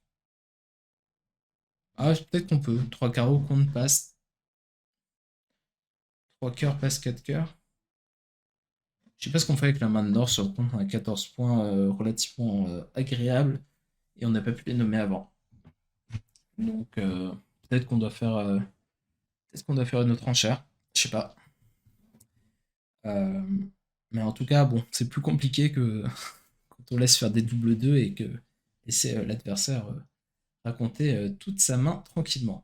Ah, peut-être qu'on peut. 3 carreaux contre passe. 3 cœurs passe 4 cœurs. Je sais pas ce qu'on fait avec la main de Nord sur le compte. On a 14 points relativement agréables. Et on n'a pas pu les nommer avant. Donc peut-être qu'on doit faire une autre enchère. Je sais pas. Mais en tout cas, bon, c'est plus compliqué que quand on laisse faire des double 2 et que laisser l'adversaire raconter toute sa main tranquillement.